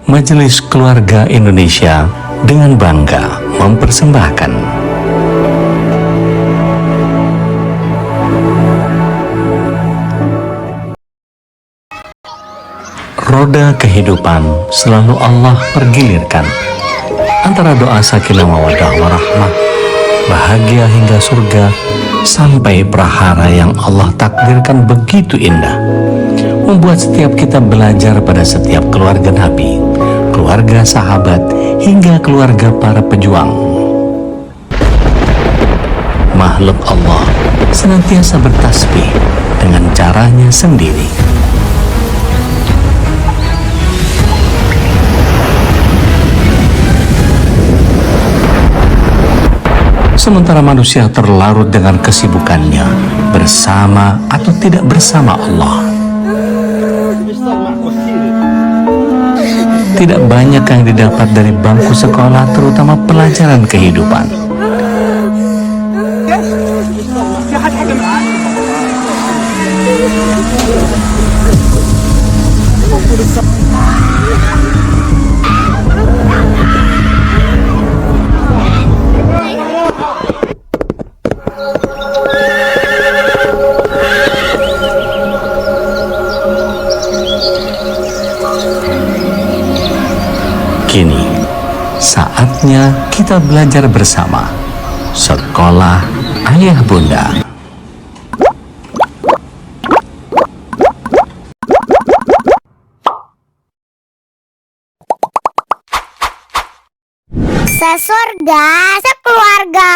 Majelis Keluarga Indonesia dengan bangga mempersembahkan roda kehidupan selalu Allah pergilirkan antara doa sakinah mawaddah warahmah, bahagia hingga surga, sampai prahara yang Allah takdirkan begitu indah, membuat setiap kita belajar pada setiap keluarga Nabi, keluarga sahabat, hingga keluarga para pejuang. Makhluk Allah senantiasa bertasbih dengan caranya sendiri. Sementara manusia terlarut dengan kesibukannya, bersama atau tidak bersama Allah. Tidak banyak yang didapat dari bangku sekolah, terutama pelajaran kehidupan. Kini, saatnya kita belajar bersama. Sekolah Ayah Bunda. Sesurga, sekeluarga.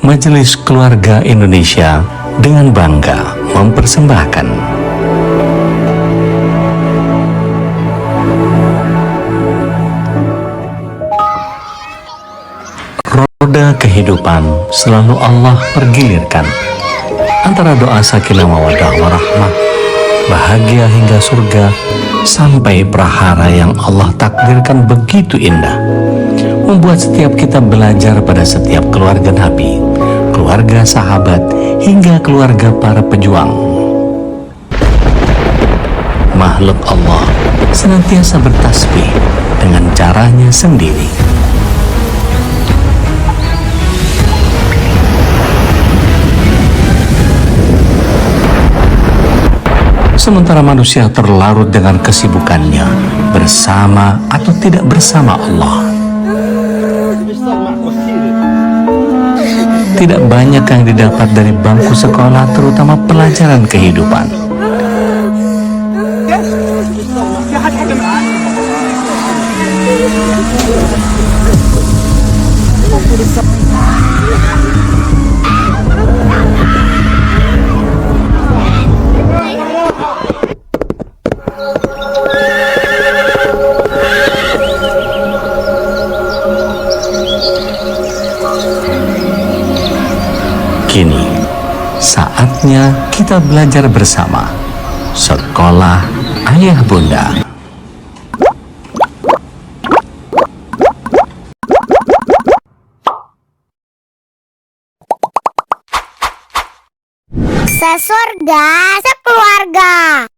Majelis Keluarga Indonesia dengan bangga mempersembahkan roda kehidupan selalu Allah pergilirkan antara doa sakinah mawaddah warahmah, bahagia hingga surga, sampai prahara yang Allah takdirkan begitu indah, membuat setiap kita belajar pada setiap keluarga Nabi, keluarga sahabat, hingga keluarga para pejuang. Makhluk Allah senantiasa bertasbih dengan caranya sendiri. Sementara manusia terlarut dengan kesibukannya, bersama atau tidak bersama Allah. Tidak banyak yang didapat dari bangku sekolah, terutama pelajaran kehidupan. Kini, saatnya kita belajar bersama. Sekolah Ayah Bunda. Sesurga, sekeluarga.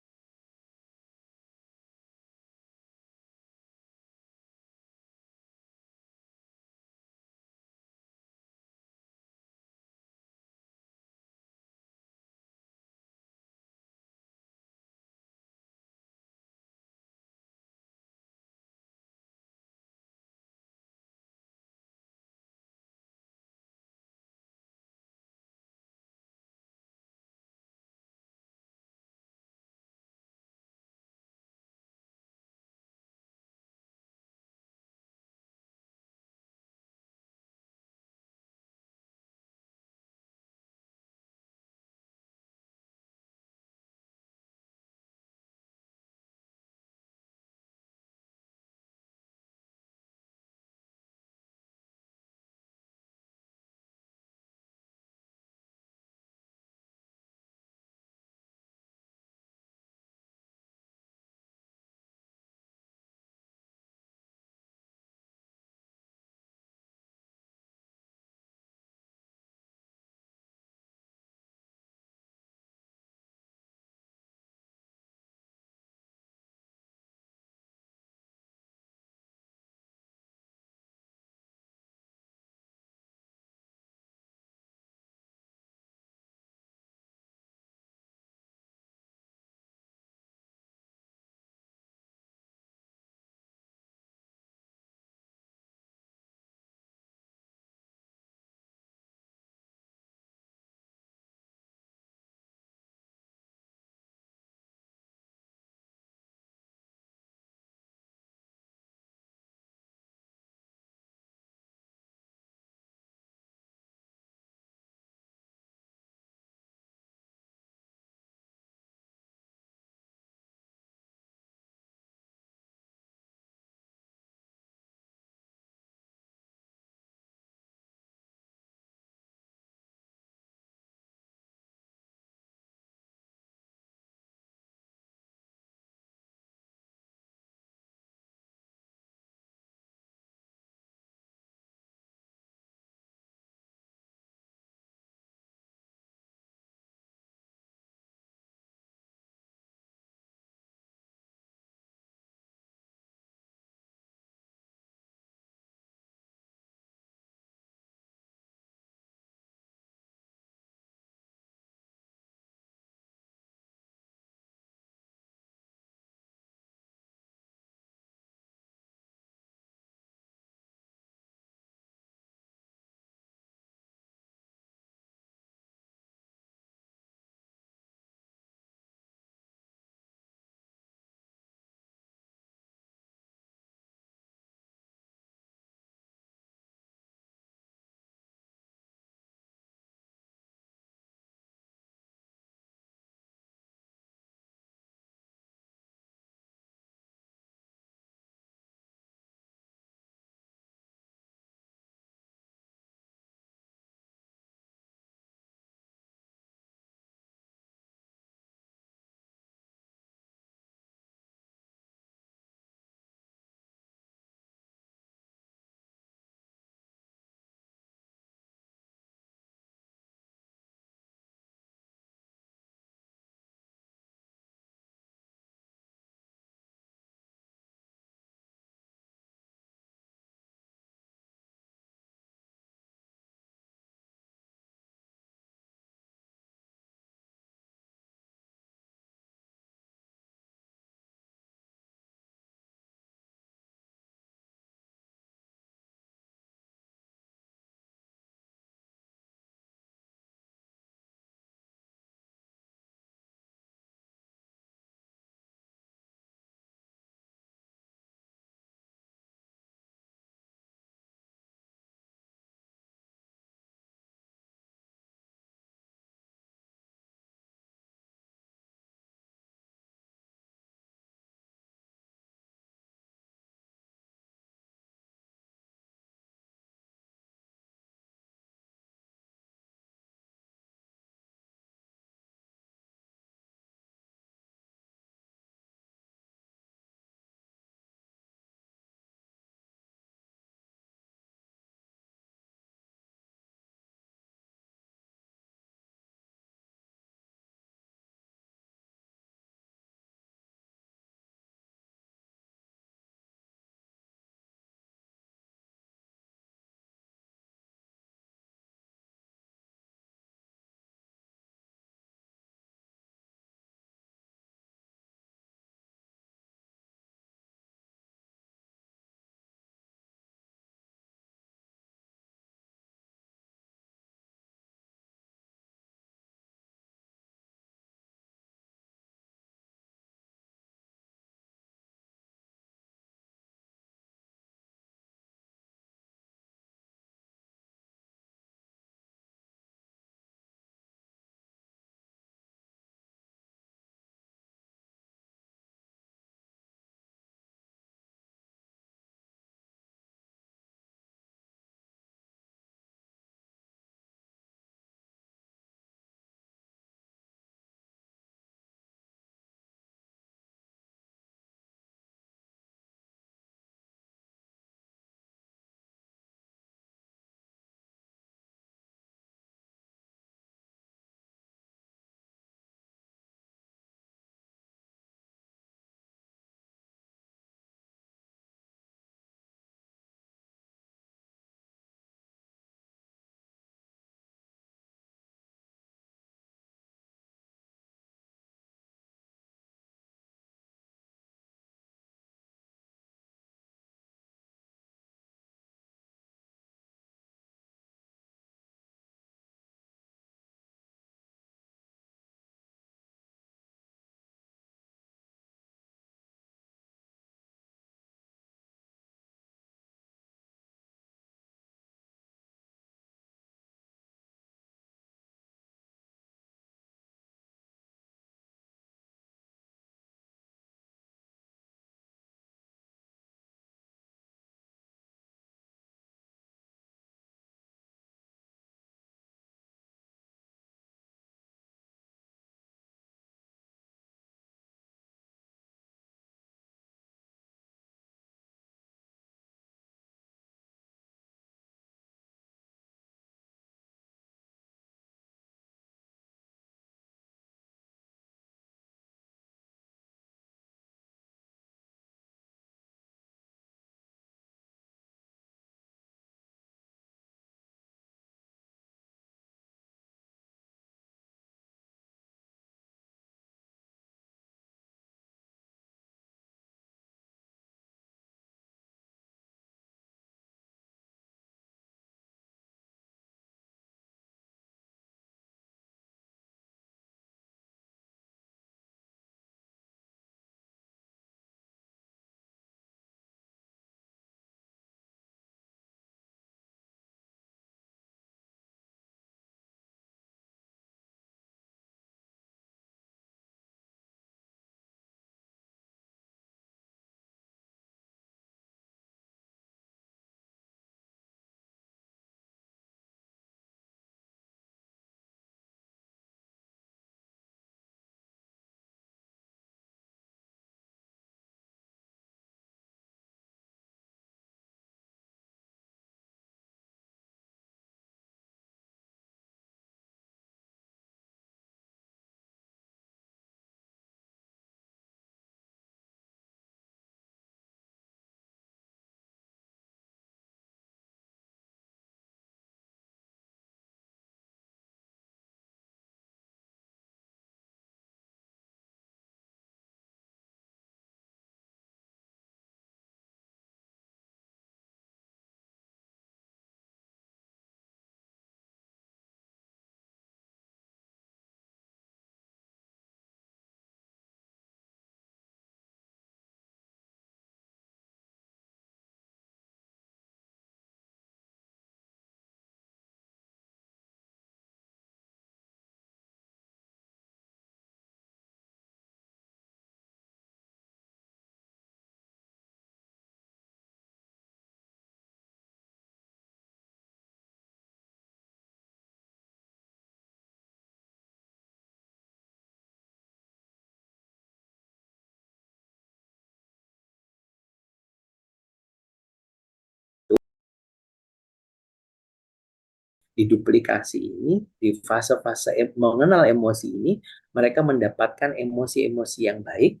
diduplikasi ini, di fase-fase mengenal emosi ini, mereka mendapatkan emosi-emosi yang baik.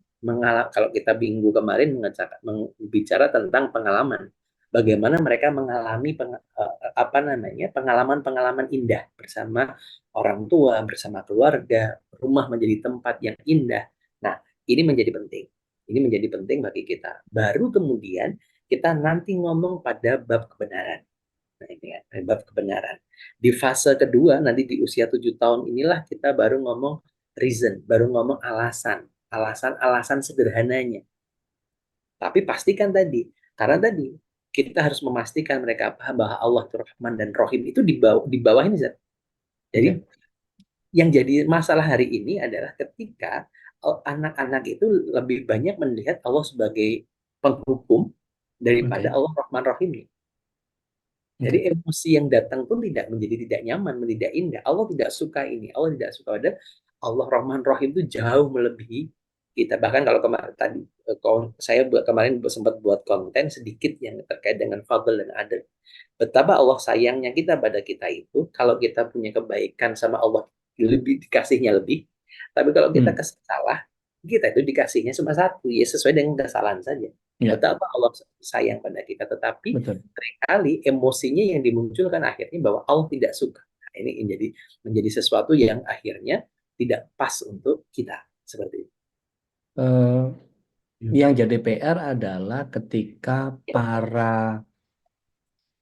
Kalau kita minggu kemarin bicara tentang pengalaman, bagaimana mereka mengalami apa namanya pengalaman-pengalaman indah bersama orang tua, bersama keluarga, rumah menjadi tempat yang indah. Nah, ini menjadi penting. Ini menjadi penting bagi kita. Baru kemudian kita nanti ngomong pada bab kebenaran. Nah, ini ya, bab kebenaran. Di fase kedua, nanti di usia 7 tahun inilah kita baru ngomong reason, baru ngomong alasan. Alasan-alasan sederhananya. Tapi pastikan tadi, karena tadi kita harus memastikan mereka paham bahwa Allah itu Rahman dan Rohim itu di bawah ini, Zat. Jadi Oke. yang jadi masalah hari ini adalah ketika anak-anak itu lebih banyak melihat Allah sebagai penghukum daripada Oke. Allah Rahman Rahim. Jadi Oke. emosi yang datang pun menjadi tidak nyaman, tidak indah. Allah tidak suka ini, Allah tidak suka ada. Allah Rahman Rahim itu jauh melebihi kita. Bahkan kalau kemarin tadi saya kemarin sempat buat konten sedikit yang terkait dengan fadl dan adil. Betapa Allah sayangnya kita pada kita itu, kalau kita punya kebaikan sama Allah lebih dikasihnya lebih. Tapi kalau kita salah, kita itu dikasihnya cuma satu, ya sesuai dengan kesalahan saja. Ya, Betapa Allah sayang pada kita, tetapi betul. seringkali emosinya yang dimunculkan akhirnya bahwa Allah tidak suka. Nah, ini menjadi sesuatu yang akhirnya tidak pas untuk kita seperti itu. Eh, yang jadi PR adalah ketika para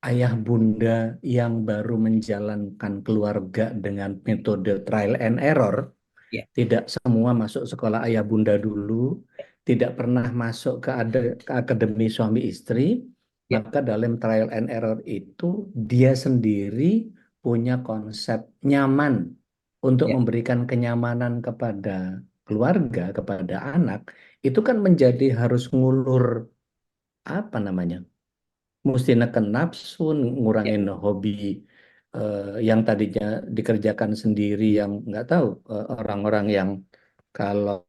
ayah bunda yang baru menjalankan keluarga dengan metode trial and error, Ya, tidak semua masuk sekolah ayah bunda dulu, tidak pernah masuk ke akademi suami istri, ya, maka dalam trial and error itu dia sendiri punya konsep nyaman untuk ya, memberikan kenyamanan kepada keluarga, kepada anak, itu kan menjadi harus ngulur apa namanya? Mesti neken nafsu, ya, ngurangin hobi yang tadinya dikerjakan sendiri, yang nggak tahu orang-orang yang kalau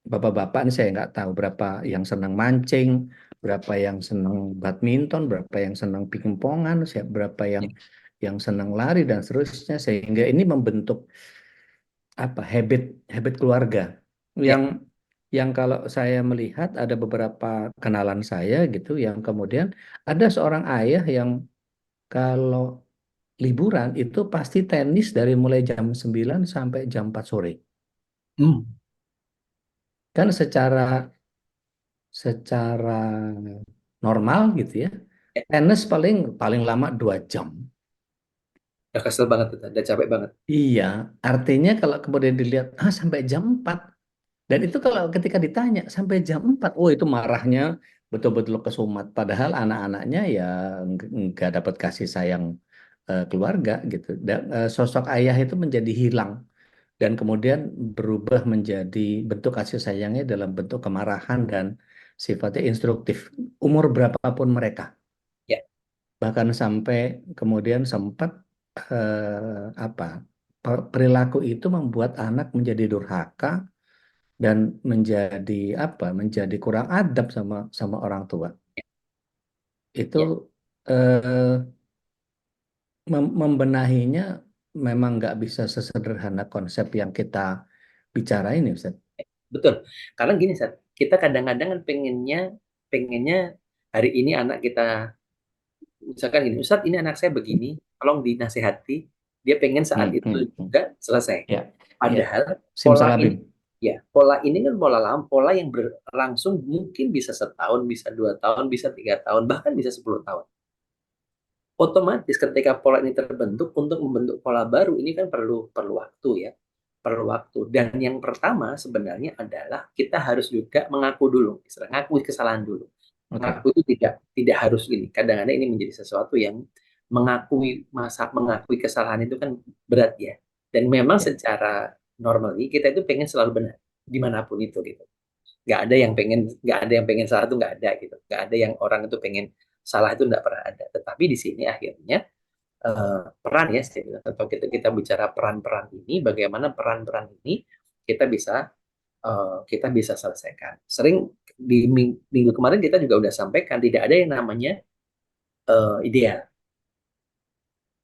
bapak-bapak ini saya nggak tahu berapa yang senang mancing, berapa yang senang badminton, berapa yang senang pingpongan, berapa yang senang lari dan seterusnya, sehingga ini membentuk apa habit habit keluarga ya, yang kalau saya melihat ada beberapa kenalan saya gitu yang kemudian ada seorang ayah yang kalau liburan itu pasti tenis dari mulai jam 9 sampai jam 4 sore. hmm, Kan secara normal gitu ya. ya. Tenis paling paling lama 2 jam. Udah kesel banget, udah capek banget. Iya, artinya kalau kemudian dilihat sampai jam 4. Dan itu kalau ketika ditanya sampai jam 4, oh itu marahnya betul-betul kesumat. Padahal anak-anaknya ya nggak dapat kasih sayang keluarga gitu. Dan sosok ayah itu menjadi hilang dan Ya, kemudian berubah menjadi bentuk kasih sayangnya dalam bentuk kemarahan dan sifatnya instruktif. Umur berapapun mereka. ya, Bahkan sampai kemudian sempat apa perilaku itu membuat anak menjadi durhaka dan menjadi apa menjadi kurang adab sama sama orang tua itu ya. eh, membenahinya memang nggak bisa sesederhana konsep yang kita bicarain ya Ustaz. Betul. Karena gini, Sat, kita kadang-kadang kan pengennya hari ini anak kita, misalkan gini, Ustadz ini anak saya begini, tolong dinasehati, dia pengen saat itu juga selesai. Ya, ya, Padahal pola simsalabim. ini, ya, pola ini kan pola lama, pola yang berlangsung mungkin bisa setahun, bisa 2 tahun, bisa 3 tahun, bahkan bisa 10 tahun. Otomatis ketika pola ini terbentuk, untuk membentuk pola baru ini kan perlu perlu waktu ya, perlu waktu. Dan yang pertama sebenarnya adalah kita harus juga mengaku dulu, ngakui kesalahan dulu. Oke. Mengaku itu tidak harus ini. Kadang-kadang ini menjadi sesuatu yang mengakui kesalahan itu kan berat ya. Dan memang Ya, secara normally kita itu pengen selalu benar dimanapun itu gitu. Nggak ada yang pengen salah itu nggak ada gitu. Nggak ada yang orang itu pengen salah itu nggak pernah ada. Tetapi di sini akhirnya peran ya, saya bilang, atau kita bicara peran-peran ini, bagaimana peran-peran ini kita bisa kita bisa selesaikan. Sering di minggu kemarin kita juga udah sampaikan tidak ada yang namanya ideal.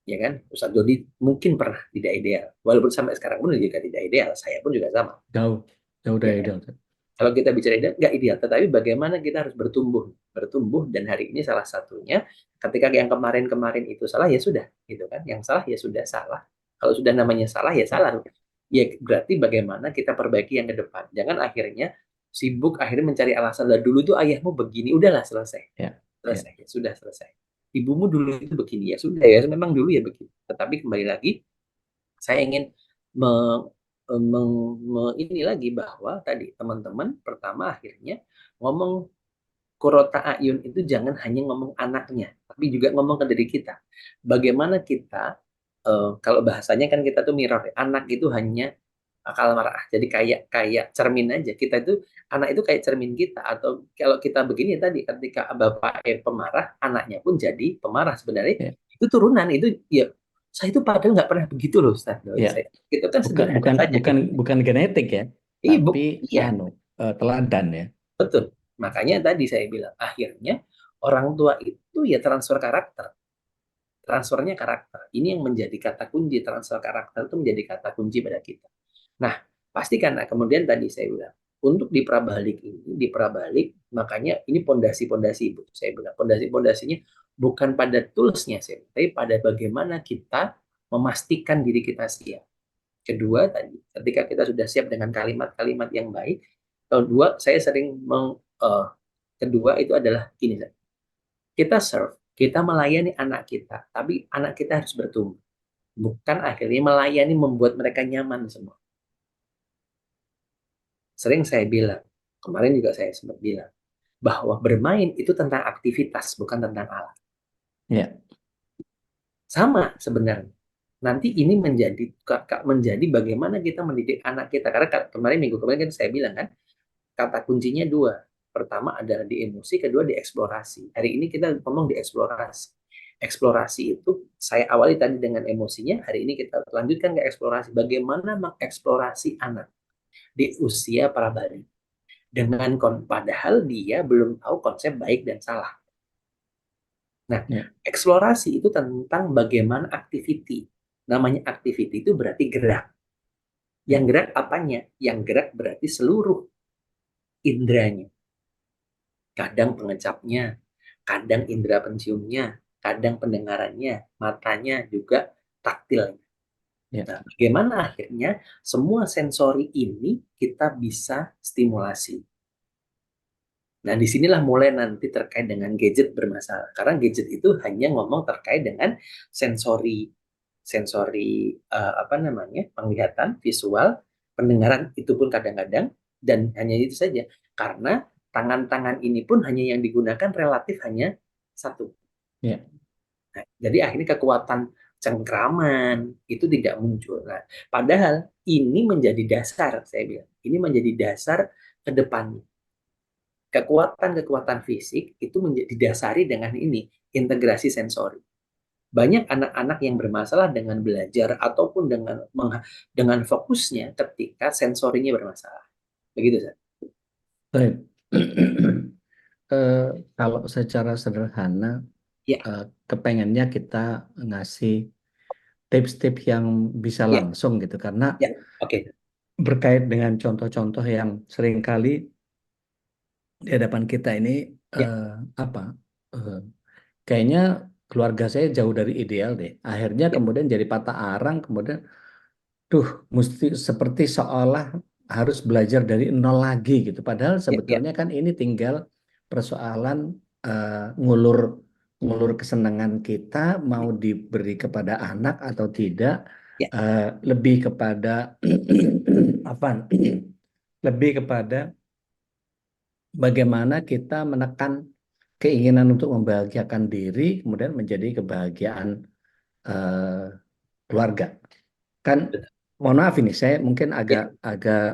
ya kan? Ustadz Dodi mungkin pernah tidak ideal, walaupun sampai sekarang pun juga tidak ideal. Saya pun juga sama, Jauh, jauh ya dari kan? ideal. Kalau kita bicara ideal, nggak ideal, tetapi bagaimana kita harus bertumbuh, bertumbuh, dan hari ini salah satunya, ketika yang kemarin-kemarin itu salah ya sudah, gitu kan? Yang salah ya sudah salah. Kalau sudah namanya salah ya salah, ya berarti bagaimana kita perbaiki yang ke depan. Jangan akhirnya sibuk akhirnya mencari alasan lah, dulu tuh ayahmu begini, udahlah selesai, Ya, ya, selesai, ya sudah selesai. Ibumu dulu itu begini, ya sudah ya, memang dulu ya begini. Tetapi kembali lagi, saya ingin me- ini lagi bahwa tadi teman-teman pertama akhirnya ngomong Qurrata Ayun itu jangan hanya ngomong anaknya, tapi juga ngomong ke diri kita. Bagaimana kita, kalau bahasanya kan kita tuh mirror, ya. Anak itu hanya akal marah. Jadi kayak kayak cermin aja. Kita itu anak itu kayak cermin kita. Atau kalau kita begini tadi, ketika bapak pemarah, anaknya pun jadi pemarah sebenarnya. ya, Itu turunan itu ya. Saya itu padahal nggak pernah begitu loh, Ustaz. ya. Saya, itu kan Bukan, sederhana bukan, saja bukan, gitu. bukan genetik ya, Buk, tapi iya, teladan ya. betul. Makanya tadi saya bilang, akhirnya orang tua itu ya transfer karakter. Transfernya karakter. Ini yang menjadi kata kunci, transfer karakter itu menjadi kata kunci pada kita. Nah, pasti karena kemudian tadi saya bilang, untuk diperabalik ini, diperabalik, makanya ini pondasi-pondasi, Ibu. Saya bilang, pondasi-pondasinya bukan pada toolsnya, tapi pada bagaimana kita memastikan diri kita siap. Kedua tadi, ketika kita sudah siap dengan kalimat-kalimat yang baik, kedua, saya sering kedua itu adalah ini, kita serve, kita melayani anak kita, tapi anak kita harus bertumbuh. Bukan akhirnya melayani membuat mereka nyaman semua. Sering saya bilang, kemarin juga saya sempat bilang, bahwa bermain itu tentang aktivitas, bukan tentang alat. Ya, Sama sebenarnya. Nanti ini menjadi bagaimana kita mendidik anak kita. Karena kemarin minggu kemarin kan saya bilang kan, kata kuncinya dua. Pertama adalah di emosi, kedua di eksplorasi. Hari ini kita ngomong di eksplorasi. Eksplorasi itu saya awali tadi dengan emosinya, hari ini kita lanjutkan ke eksplorasi. Bagaimana mengeksplorasi anak di usia prabayi. Padahal dia belum tahu konsep baik dan salah. Nah, ya, eksplorasi itu tentang bagaimana activity. Namanya activity itu berarti gerak. Yang ya, gerak apanya? Yang gerak berarti seluruh indranya. Kadang pengecapnya, kadang indera penciumnya, kadang pendengarannya, matanya juga taktilnya. ya, Nah, bagaimana akhirnya semua sensori ini kita bisa stimulasi. Nah, disinilah mulai nanti terkait dengan gadget bermasalah. Karena gadget itu hanya ngomong terkait dengan sensori, sensori apa namanya, penglihatan, visual, pendengaran itu pun kadang-kadang, dan hanya itu saja. Karena tangan-tangan ini pun hanya yang digunakan relatif hanya satu. ya, Nah, jadi akhirnya kekuatan cengkraman itu tidak muncul. Nah, padahal ini menjadi dasar, saya bilang, ini menjadi dasar ke depan. Kekuatan-kekuatan fisik itu didasari dengan ini, integrasi sensori. Banyak anak-anak yang bermasalah dengan belajar ataupun dengan fokusnya ketika sensorinya bermasalah. Begitu, Sir. baik. Eh, Kalau secara sederhana, Ya, kepengennya kita ngasih tips-tips yang bisa ya, langsung gitu, karena ya. Oke. berkait dengan contoh-contoh yang seringkali di hadapan kita ini, Ya, eh, apa? eh, Kayaknya keluarga saya jauh dari ideal deh. Akhirnya ya, kemudian jadi patah arang, kemudian mesti seperti seolah harus belajar dari nol lagi gitu. Padahal ya, ya, sebetulnya kan ini tinggal persoalan eh, ngulur ngulur kesenangan kita mau diberi kepada anak atau tidak, ya. eh, lebih kepada apa? Lebih kepada bagaimana kita menekan keinginan untuk membahagiakan diri kemudian menjadi kebahagiaan eh, keluarga. Kan, Betul. mohon maaf ini saya mungkin Ya, agak agak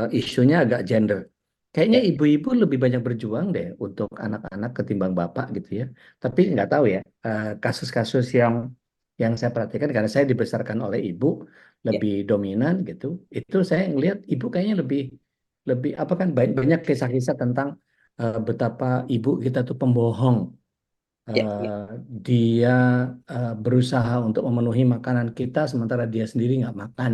isunya agak gender. Kayaknya ya, ibu-ibu lebih banyak berjuang deh untuk anak-anak ketimbang bapak gitu ya. Tapi nggak tahu ya, kasus-kasus yang saya perhatikan karena saya dibesarkan oleh ibu ya. lebih dominan gitu. Itu saya ngelihat ibu kayaknya lebih lebih apa kan banyak, banyak kisah-kisah tentang betapa ibu kita tuh pembohong Ya, ya, Dia berusaha untuk memenuhi makanan kita sementara dia sendiri nggak makan.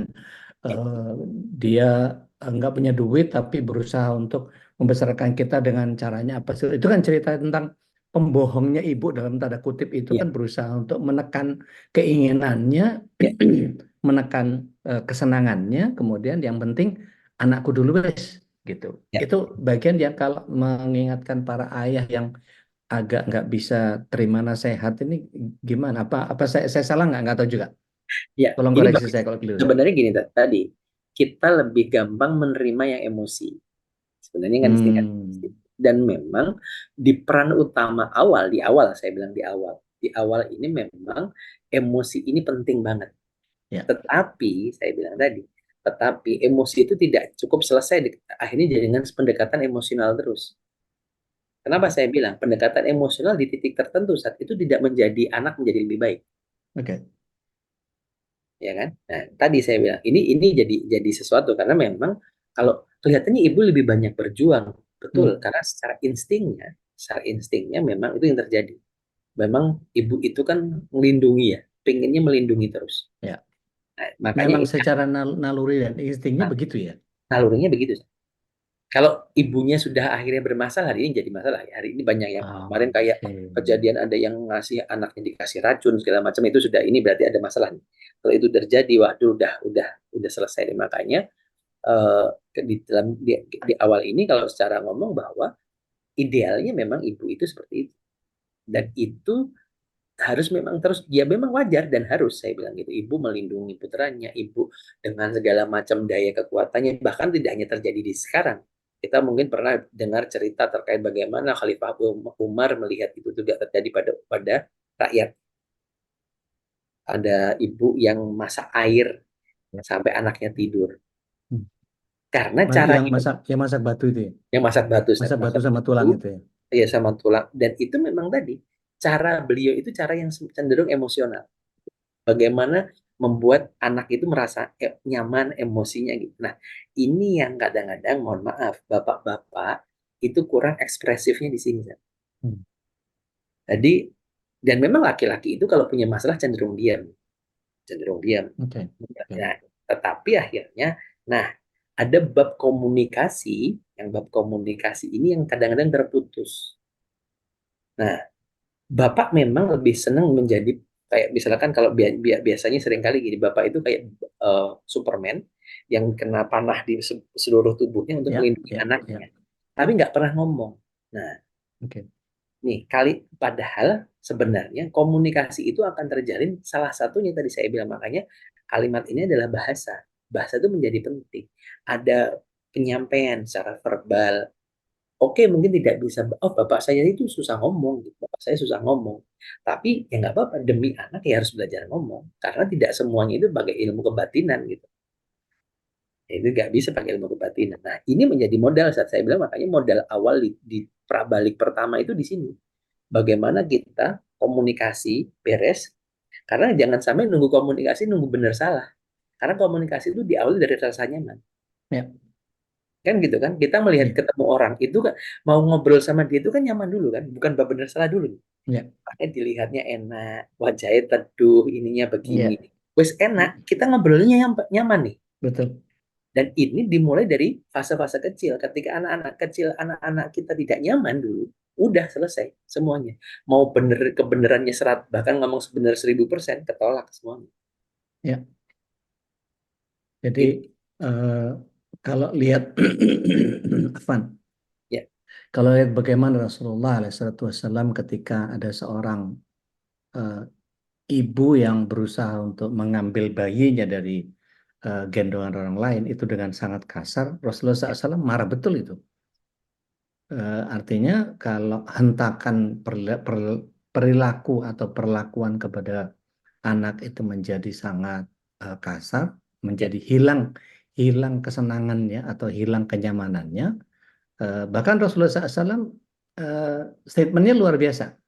ya, Eh, Dia nggak punya duit tapi berusaha untuk membesarkan kita dengan caranya apa sih? Itu kan cerita tentang pembohongnya ibu dalam tanda kutip itu ya, kan berusaha untuk menekan keinginannya, ya, menekan kesenangannya, kemudian yang penting anakku dulu wes gitu. ya. Itu bagian yang kalau mengingatkan para ayah yang agak nggak bisa terima nasihat ini gimana? Apa saya salah nggak tahu juga. Ya, Tolong ini koreksi saya kalau keliru. sebenarnya gini tadi, kita lebih gampang menerima yang emosi. Sebenarnya kan tingkat emosi. Hmm, Dan memang di peran utama awal, di awal saya bilang di awal ini memang emosi ini penting banget. ya. Tetapi saya bilang tadi, tetapi emosi itu tidak cukup selesai akhirnya dengan pendekatan emosional terus. Kenapa saya bilang pendekatan emosional di titik tertentu saat itu tidak menjadi anak menjadi lebih baik, Oke. ya kan? Nah, tadi saya bilang ini jadi sesuatu karena memang kalau kelihatannya ibu lebih banyak berjuang, Hmm, betul, karena secara instingnya memang itu yang terjadi. Memang ibu itu kan melindungi ya, pengennya melindungi terus. ya. Nah, makanya Memang secara naluri dan instingnya begitu ya. nalurinya begitu. Kalau ibunya sudah akhirnya bermasalah, hari ini jadi masalah. Hari ini banyak yang kemarin kayak Oke. kejadian ada yang ngasih anaknya dikasih racun segala macam itu sudah ini berarti ada masalah nih. Kalau itu terjadi, waduh udah selesai. Makanya di dalam di awal ini kalau secara ngomong bahwa idealnya memang ibu itu seperti itu dan itu harus memang terus ya memang wajar dan harus saya bilang gitu ibu melindungi putranya ibu dengan segala macam daya kekuatannya bahkan tidak hanya terjadi di sekarang kita mungkin pernah dengar cerita terkait bagaimana Khalifah Umar melihat itu juga terjadi pada rakyat ada ibu yang masak air Ya. sampai anaknya tidur Hmm. karena cara Yang masak batu itu ya. yang masak batu Masak batu masak sama batu tulang itu ya. ya sama tulang dan itu memang tadi cara beliau itu cara yang cenderung emosional bagaimana membuat anak itu merasa nyaman emosinya gitu. Nah, ini yang kadang-kadang mohon maaf, bapak-bapak itu kurang ekspresifnya di sini. Hmm. Jadi dan memang laki-laki itu kalau punya masalah cenderung diam, cenderung diam. Oke. Oke. Nah, tetapi akhirnya, nah ada bab komunikasi ini yang kadang-kadang terputus. Nah, Bapak memang lebih senang menjadi kayak misalkan kalau biasanya seringkali gini, Bapak itu kayak Superman yang kena panah di seluruh tubuhnya untuk Ya, melindungi ya, anaknya, ya. tapi nggak pernah ngomong. Nah, Oke. nih padahal sebenarnya komunikasi itu akan terjalin salah satunya tadi saya bilang makanya kalimat ini adalah bahasa. Bahasa itu menjadi penting. Ada penyampaian secara verbal, oke mungkin tidak bisa oh bapak saya itu susah ngomong gitu. Bapak saya susah ngomong tapi ya nggak apa-apa demi anak ya harus belajar ngomong karena tidak semuanya itu pakai ilmu kebatinan gitu ya, itu nggak bisa pakai ilmu kebatinan nah ini menjadi modal saat saya bilang makanya modal awal di prabalik pertama itu di sini bagaimana kita komunikasi beres karena jangan sampai nunggu komunikasi nunggu benar salah karena komunikasi itu diawali dari rasa nyaman Ya, kan gitu kan kita melihat ya, ketemu orang itu kan mau ngobrol sama dia itu kan nyaman dulu kan bukan bab benar salah dulu ya, makanya dilihatnya enak wajahnya teduh ininya begini ya. wes enak kita ngobrolnya nyaman nih Betul. dan ini dimulai dari fase-fase kecil ketika anak-anak kecil anak-anak kita tidak nyaman dulu udah selesai semuanya mau bener kebenarannya bahkan ngomong sebenar 1000% ketolak semuanya Ya. Jadi itu eh, kalau lihat Afan, ya kalau lihat bagaimana Rasulullah SAW ketika ada seorang eh, ibu yang berusaha untuk mengambil bayinya dari gendongan orang lain itu dengan sangat kasar, Rasulullah ya SAW marah betul itu. Artinya kalau hentakan perilaku atau perlakuan kepada anak itu menjadi sangat kasar, ya menjadi hilang hilang kesenangannya atau hilang kenyamanannya. Bahkan Rasulullah SAW statementnya luar biasa.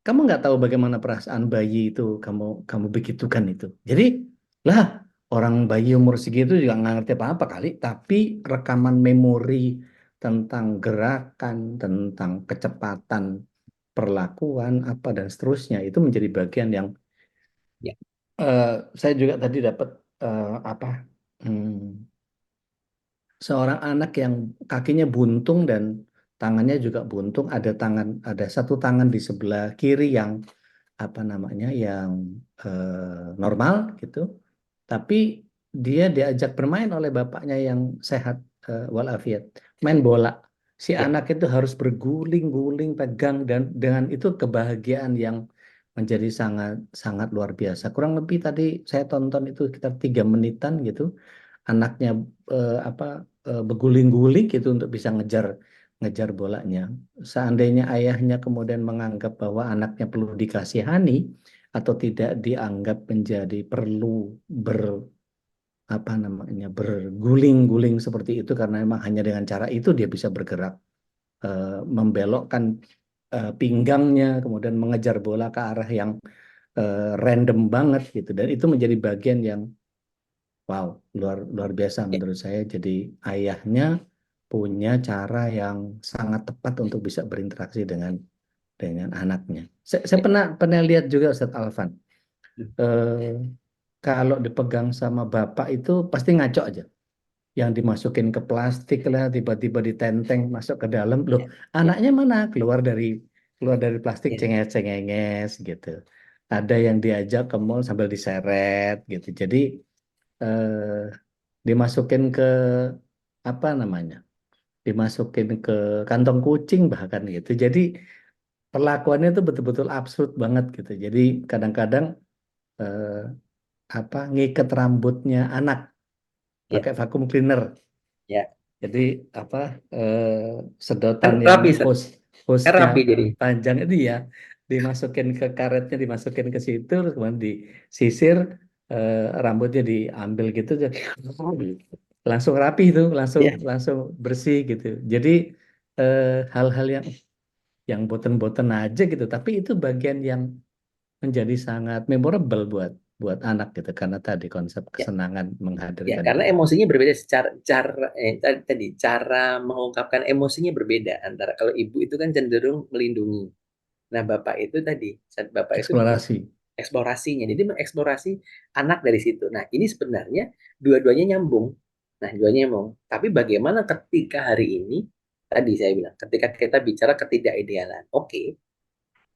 Kamu nggak tahu bagaimana perasaan bayi itu, kamu kamu begitukan itu. Jadi lah orang bayi umur segitu juga nggak ngerti apa-apa kali, tapi rekaman memori tentang gerakan, tentang kecepatan perlakuan apa dan seterusnya itu menjadi bagian yang Ya, eh, saya juga tadi dapat apa hmm, seorang anak yang kakinya buntung dan tangannya juga buntung, ada satu tangan di sebelah kiri yang apa namanya yang normal gitu, tapi dia diajak bermain oleh bapaknya yang sehat walafiat, main bola. Si ya, anak itu harus berguling-guling pegang dan dengan itu kebahagiaan yang menjadi sangat sangat luar biasa. Kurang lebih tadi saya tonton itu sekitar 3 menitan gitu, anaknya apa berguling-guling gitu untuk bisa ngejar ngejar bolanya. Seandainya ayahnya kemudian menganggap bahwa anaknya perlu dikasihani atau tidak dianggap menjadi perlu ber apa namanya berguling-guling seperti itu karena memang hanya dengan cara itu dia bisa bergerak membelokkan pinggangnya kemudian mengejar bola ke arah yang random banget gitu dan itu menjadi bagian yang wow, luar luar biasa ya, menurut saya. Jadi ayahnya punya cara yang sangat tepat untuk bisa berinteraksi dengan anaknya. Saya ya. pernah pernah lihat juga Ustadz Alfan. Hmm. Eh, Kalau dipegang sama bapak itu pasti ngaco aja. Yang dimasukin ke plastik lah, tiba-tiba ditenteng masuk ke dalam. Loh, Ya, ya, anaknya mana? Keluar dari plastik ya, cenges-cengenges gitu. Ada yang diajak ke mall sambil diseret gitu. Jadi eh, dimasukin ke apa namanya dimasukin ke kantong kucing bahkan gitu jadi perlakuannya itu betul-betul absurd banget gitu jadi kadang-kadang eh, apa ngiket rambutnya anak ya, pakai vacuum cleaner ya. jadi apa Kan sedotan yang rapi, Seth. Kan hostnya rapi jadi. panjang itu ya dimasukin ke karetnya dimasukin ke situ terus kemudian disisir rambutnya diambil gitu jadi langsung rapi itu langsung Ya, langsung bersih gitu jadi eh, hal-hal yang boten-boten aja gitu tapi itu bagian yang menjadi sangat memorable buat buat anak gitu karena tadi konsep ya. kesenangan Ya, menghadirkan karena itu emosinya berbeda secara tadi cara mengungkapkan emosinya berbeda antara kalau ibu itu kan cenderung melindungi. Nah, bapak itu tadi, saat bapak itu eksplorasi eksplorasinya. Jadi mengeksplorasi anak dari situ. Nah, ini sebenarnya dua-duanya nyambung. Nah, dua-duanya nyambung. Tapi bagaimana ketika hari ini, tadi saya bilang, ketika kita bicara ketidakidealan. Oke,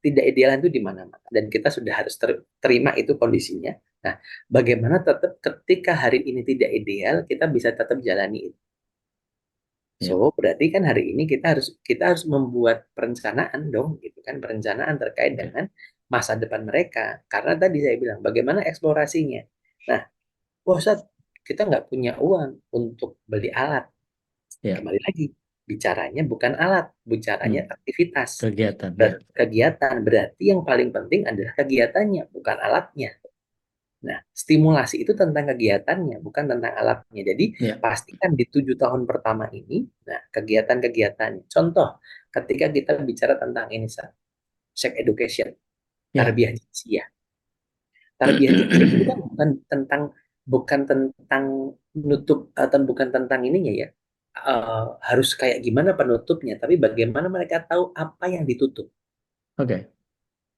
tidak idealan itu di mana-mana. Dan kita sudah harus terima itu kondisinya. Nah, bagaimana tetap ketika hari ini tidak ideal, kita bisa tetap jalani itu. So, ya berarti kan hari ini kita harus membuat perencanaan dong, gitu kan, perencanaan terkait ya dengan masa depan mereka. Karena tadi saya bilang, bagaimana eksplorasinya. Nah, wah, Ustaz, kita nggak punya uang untuk beli alat. ya Kembali lagi, bicaranya bukan alat, hmm, bicaranya aktivitas. kegiatan ya Kegiatan, berarti yang paling penting adalah kegiatannya, bukan alatnya. Nah, stimulasi itu tentang kegiatannya, bukan tentang alatnya. Jadi, ya pastikan di 7 tahun pertama ini, nah, kegiatan-kegiatannya. Contoh, ketika kita bicara tentang ini, sex education, ya tarbiyah jinsiyah. Tarbiyah jinsiyah itu kan bukan tentang nutup atau bukan tentang ininya ya. Harus kayak gimana penutupnya, tapi bagaimana mereka tahu apa yang ditutup. oke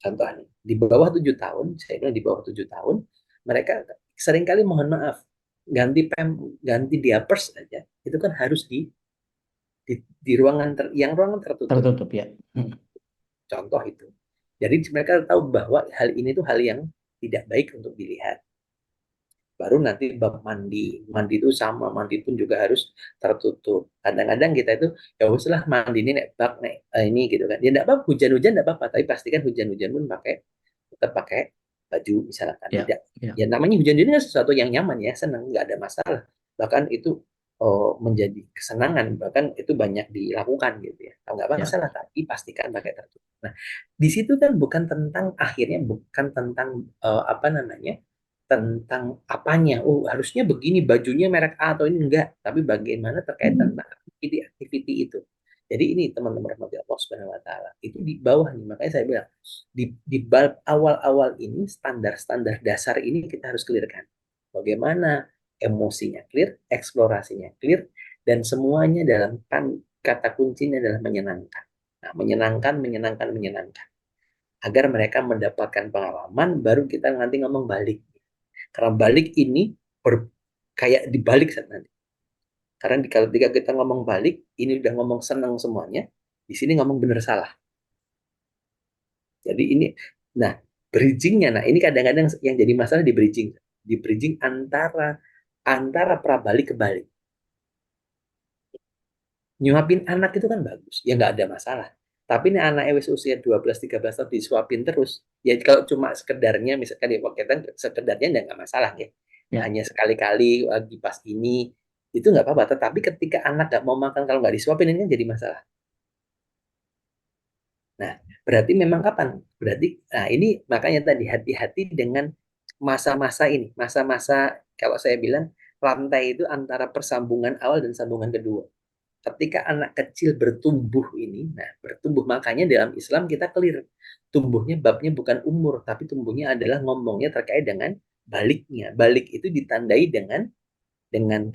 Contohnya, di bawah 7 tahun, saya bilang di bawah 7 tahun, mereka seringkali mohon maaf, ganti diapers aja, itu kan harus di ruangan ruangan tertutup. tertutup ya hmm, Contoh itu. Jadi mereka tahu bahwa hal ini tuh hal yang tidak baik untuk dilihat. Baru nanti bab mandi, mandi itu sama, mandi pun juga harus tertutup. Kadang-kadang kita itu ya usahlah mandi ini nek bak nek ini gitu kan. Ya enggak apa hujan-hujan enggak apa-apa, tapi pastikan hujan-hujan pun tetap pakai baju misalkan ya tidak. ya Ya namanya hujan-hujan kan sesuatu yang nyaman ya, senang, nggak ada masalah. Bahkan itu menjadi kesenangan, bahkan itu banyak dilakukan gitu ya. Nggak ya masalah, tapi pastikan pakai tertutup. Nah, di situ kan bukan tentang akhirnya bukan tentang apa namanya tentang apanya. Oh, harusnya begini bajunya merek A atau ini enggak, tapi bagaimana terkait tentang activity itu. Jadi ini teman-teman rahmati Allah Subhanahu wa taala. Itu di bawah nih, makanya saya bilang di bab awal-awal ini standar-standar dasar ini kita harus clearkan. Bagaimana emosinya clear, eksplorasinya clear, dan semuanya dalam kata kuncinya adalah menyenangkan. Nah, menyenangkan, menyenangkan, menyenangkan. agar mereka mendapatkan pengalaman, baru kita nanti ngomong balik. Karena balik ini kayak dibalik saat nanti. Karena kalau ketika kita ngomong balik, ini udah ngomong senang semuanya, di sini ngomong benar salah. Jadi ini, nah bridgingnya, nah ini kadang-kadang yang jadi masalah di bridging antara prabalik ke balik. Nyuapin anak itu kan bagus, ya nggak ada masalah. Tapi ini anak wis usia 12-13 tahun disuapin terus, ya kalau cuma sekedarnya, misalkan ya kita sekedarnya nggak masalah ya. Ya. Hanya sekali-kali lagi pas ini, itu nggak apa-apa. Tetapi ketika anak nggak mau makan kalau nggak disuapin, ini kan jadi masalah. Nah, berarti memang kapan? Berarti, nah ini makanya tadi hati-hati dengan masa-masa ini. Masa-masa, kalau saya bilang, rantai itu antara persambungan awal dan sambungan kedua. Ketika anak kecil bertumbuh ini, nah bertumbuh, makanya dalam Islam kita clear. Tumbuhnya babnya bukan umur, tapi tumbuhnya adalah ngomongnya terkait dengan baliknya. Balik itu ditandai dengan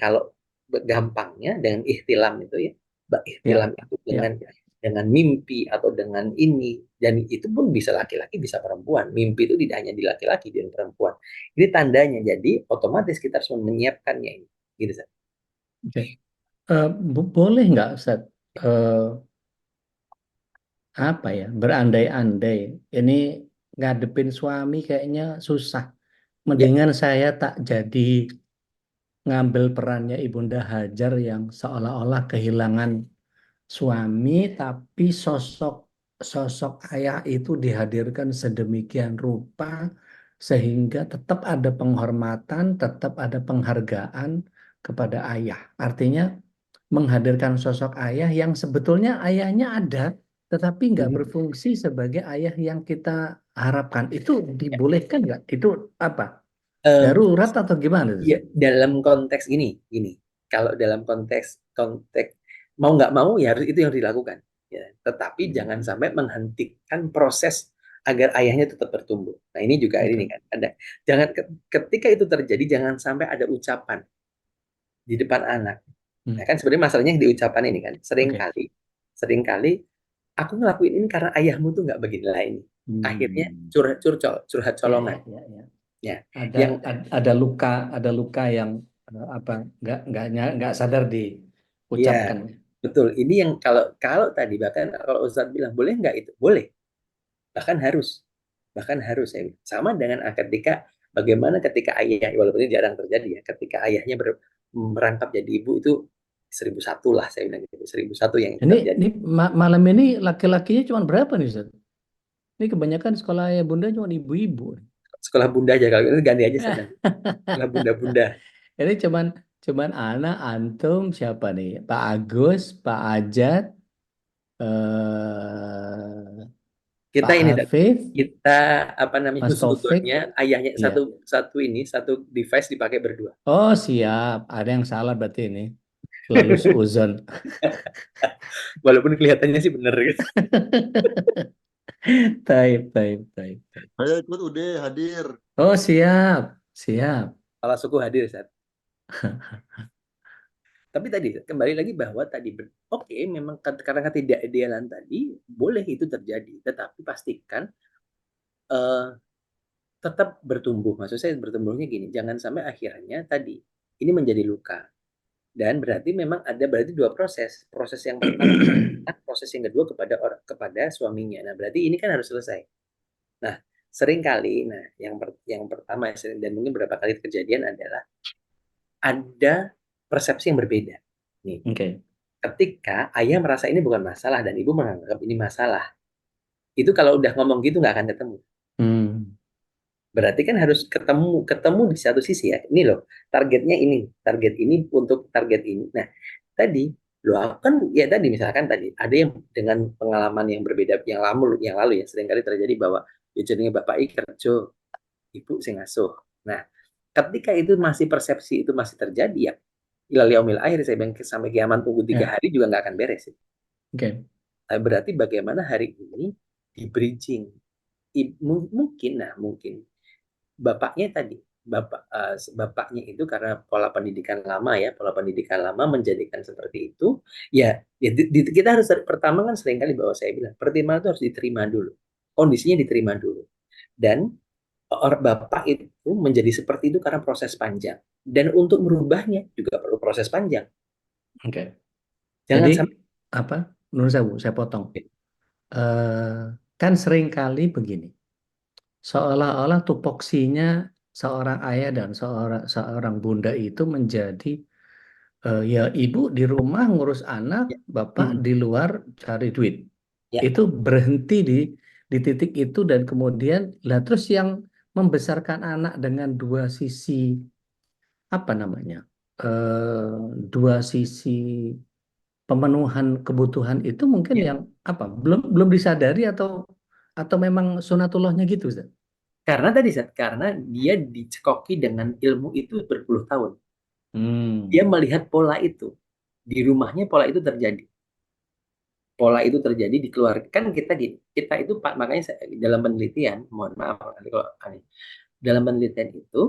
kalau gampangnya dengan ihtilam itu ya. Ya. Ihtilam itu Ya. dengan mimpi atau dengan ini, dan itu pun bisa laki-laki bisa perempuan. Mimpi itu tidak hanya di laki-laki dan perempuan. Ini tandanya, jadi otomatis kita harus menyiapkannya ini. Gitu, Seth. Oke. Boleh nggak, Ustaz? Apa ya? Berandai-andai. Ini ngadepin suami kayaknya susah. Ya, Mendingan saya tak jadi ngambil perannya Ibunda Hajar yang seolah-olah kehilangan suami, tapi sosok sosok ayah itu dihadirkan sedemikian rupa sehingga tetap ada penghormatan, tetap ada penghargaan kepada ayah. Artinya menghadirkan sosok ayah yang sebetulnya ayahnya ada, tetapi nggak mhm. berfungsi sebagai ayah yang kita harapkan. Itu dibolehkan nggak? Itu apa? Em, Darurat atau gimana? ya, dalam konteks ini, kalau dalam konteks mau nggak mau ya harus itu yang dilakukan. Ya, tetapi jangan sampai menghentikan proses agar ayahnya tetap bertumbuh. Nah ini juga ini Oke. kan ada. Jangan ketika itu terjadi, jangan sampai ada ucapan di depan anak. Nah Hmm. kan sebenarnya masalahnya yang di ucapan ini kan Oke. sering kali aku ngelakuin ini karena ayahmu tuh nggak begini lah ini. Akhirnya Hmm. curhat Ya, ya, colongan. ya, ya. Ya, Ada yang ada luka yang apa nggak sadar ya diucapkan. betul. Ini yang kalau kalau tadi bahkan kalau Ustadz bilang boleh nggak itu? Boleh, bahkan harus, ya. Sama dengan ketika bagaimana ketika ayah, walaupun ini jarang terjadi ya, ketika ayahnya merangkap jadi ibu itu 1001 lah saya bilang gitu, 1001 yang itu terjadi. Ini malam ini laki-lakinya cuma berapa nih, Ustaz? Ini kebanyakan sekolah ayah bunda cuma ibu-ibu. Sekolah bunda aja, kalau itu ganti aja sedang sekolah bunda-bunda. Ini cuman cuman anak antum siapa nih? Pak Agus, Pak Ajat, Kita Pak ini Dan, Hafif, kita apa namanya, Mas Taufik. husnudonnya ayahnya Iya. satu device dipakai berdua. Oh, siap. Ada yang salah berarti ini. Lalu seuzon. Walaupun kelihatannya sih bener gitu. Taib, taib, taib. Saya ikut UD hadir. Oh, siap. Siap. Kepala suku hadir saat. Tapi tadi kembali lagi bahwa tadi oke, memang karena ketidakidealan tadi boleh itu terjadi, tetapi pastikan eh, tetap bertumbuh. Maksud saya bertumbuhnya gini, jangan sampai akhirnya tadi ini menjadi luka. Dan berarti memang ada berarti dua proses. Proses yang pertama proses yang kedua kepada suaminya. Nah, berarti ini kan harus selesai. Nah, seringkali, nah yang pertama dan mungkin beberapa kali kejadian adalah ada persepsi yang berbeda. Nih, Oke. ketika ayah merasa ini bukan masalah dan ibu menganggap ini masalah, itu kalau udah ngomong gitu nggak akan ketemu. Hmm. Berarti kan harus ketemu di satu sisi ya. Ini loh, targetnya ini, target ini untuk target ini. Nah, tadi loh aku kan ya tadi misalkan tadi ada yang dengan pengalaman yang berbeda yang lalu ya seringkali terjadi bahwa ya jadinya bapak kerja, ibu sing ngasuh. Nah, ketika itu masih persepsi itu masih terjadi ya, ilal yaumil akhir saya bilang sampai kiamat tunggu 3 hari juga nggak akan beres. Oke. Nah, berarti bagaimana hari ini di bridging. Mungkin bapaknya tadi bapaknya itu karena pola pendidikan lama menjadikan seperti itu ya, kita harus pertama kan seringkali bahwa saya bilang pertimbangan itu harus diterima dulu. kondisinya diterima dulu. Dan bapak itu menjadi seperti itu karena proses panjang. Dan untuk merubahnya juga perlu proses panjang. Oke. Jadi Jangan sampai apa? Menurut saya potong. Eh, kan sering kali begini. Seolah-olah tupoksinya seorang ayah dan seorang seorang bunda itu menjadi ya ibu di rumah ngurus anak, bapak Hmm, di luar cari duit. ya, Itu berhenti di titik itu dan kemudian lah terus yang membesarkan anak dengan dua sisi apa namanya? eh Dua sisi pemenuhan kebutuhan itu mungkin ya. yang apa? Belum belum disadari atau memang sunatullahnya gitu, Ustaz? Karena tadi Sat, karena dia dicekoki dengan ilmu itu berpuluh tahun. Dia Hmm. melihat pola itu. Di rumahnya pola itu terjadi. Pola itu terjadi di keluarga. Kan kita itu Pak, makanya dalam penelitian, mohon maaf nanti kalau aneh. Dalam penelitian itu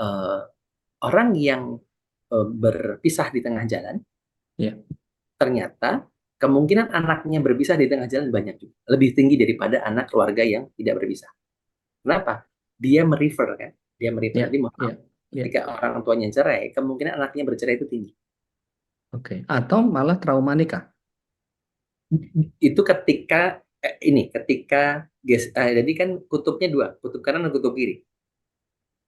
eh, orang yang berpisah di tengah jalan, Ya. ternyata kemungkinan anaknya berpisah di tengah jalan banyak juga. Lebih tinggi daripada anak keluarga yang tidak berpisah. Kenapa? Dia merefer kan. Dia merefer. Ya, Jadi mohon maaf, ya, ya. ketika orang tuanya cerai, kemungkinan anaknya bercerai itu tinggi. Oke. Atau malah trauma nikah. Itu ketika jadi kan kutubnya dua, kutub kanan dan kutub kiri.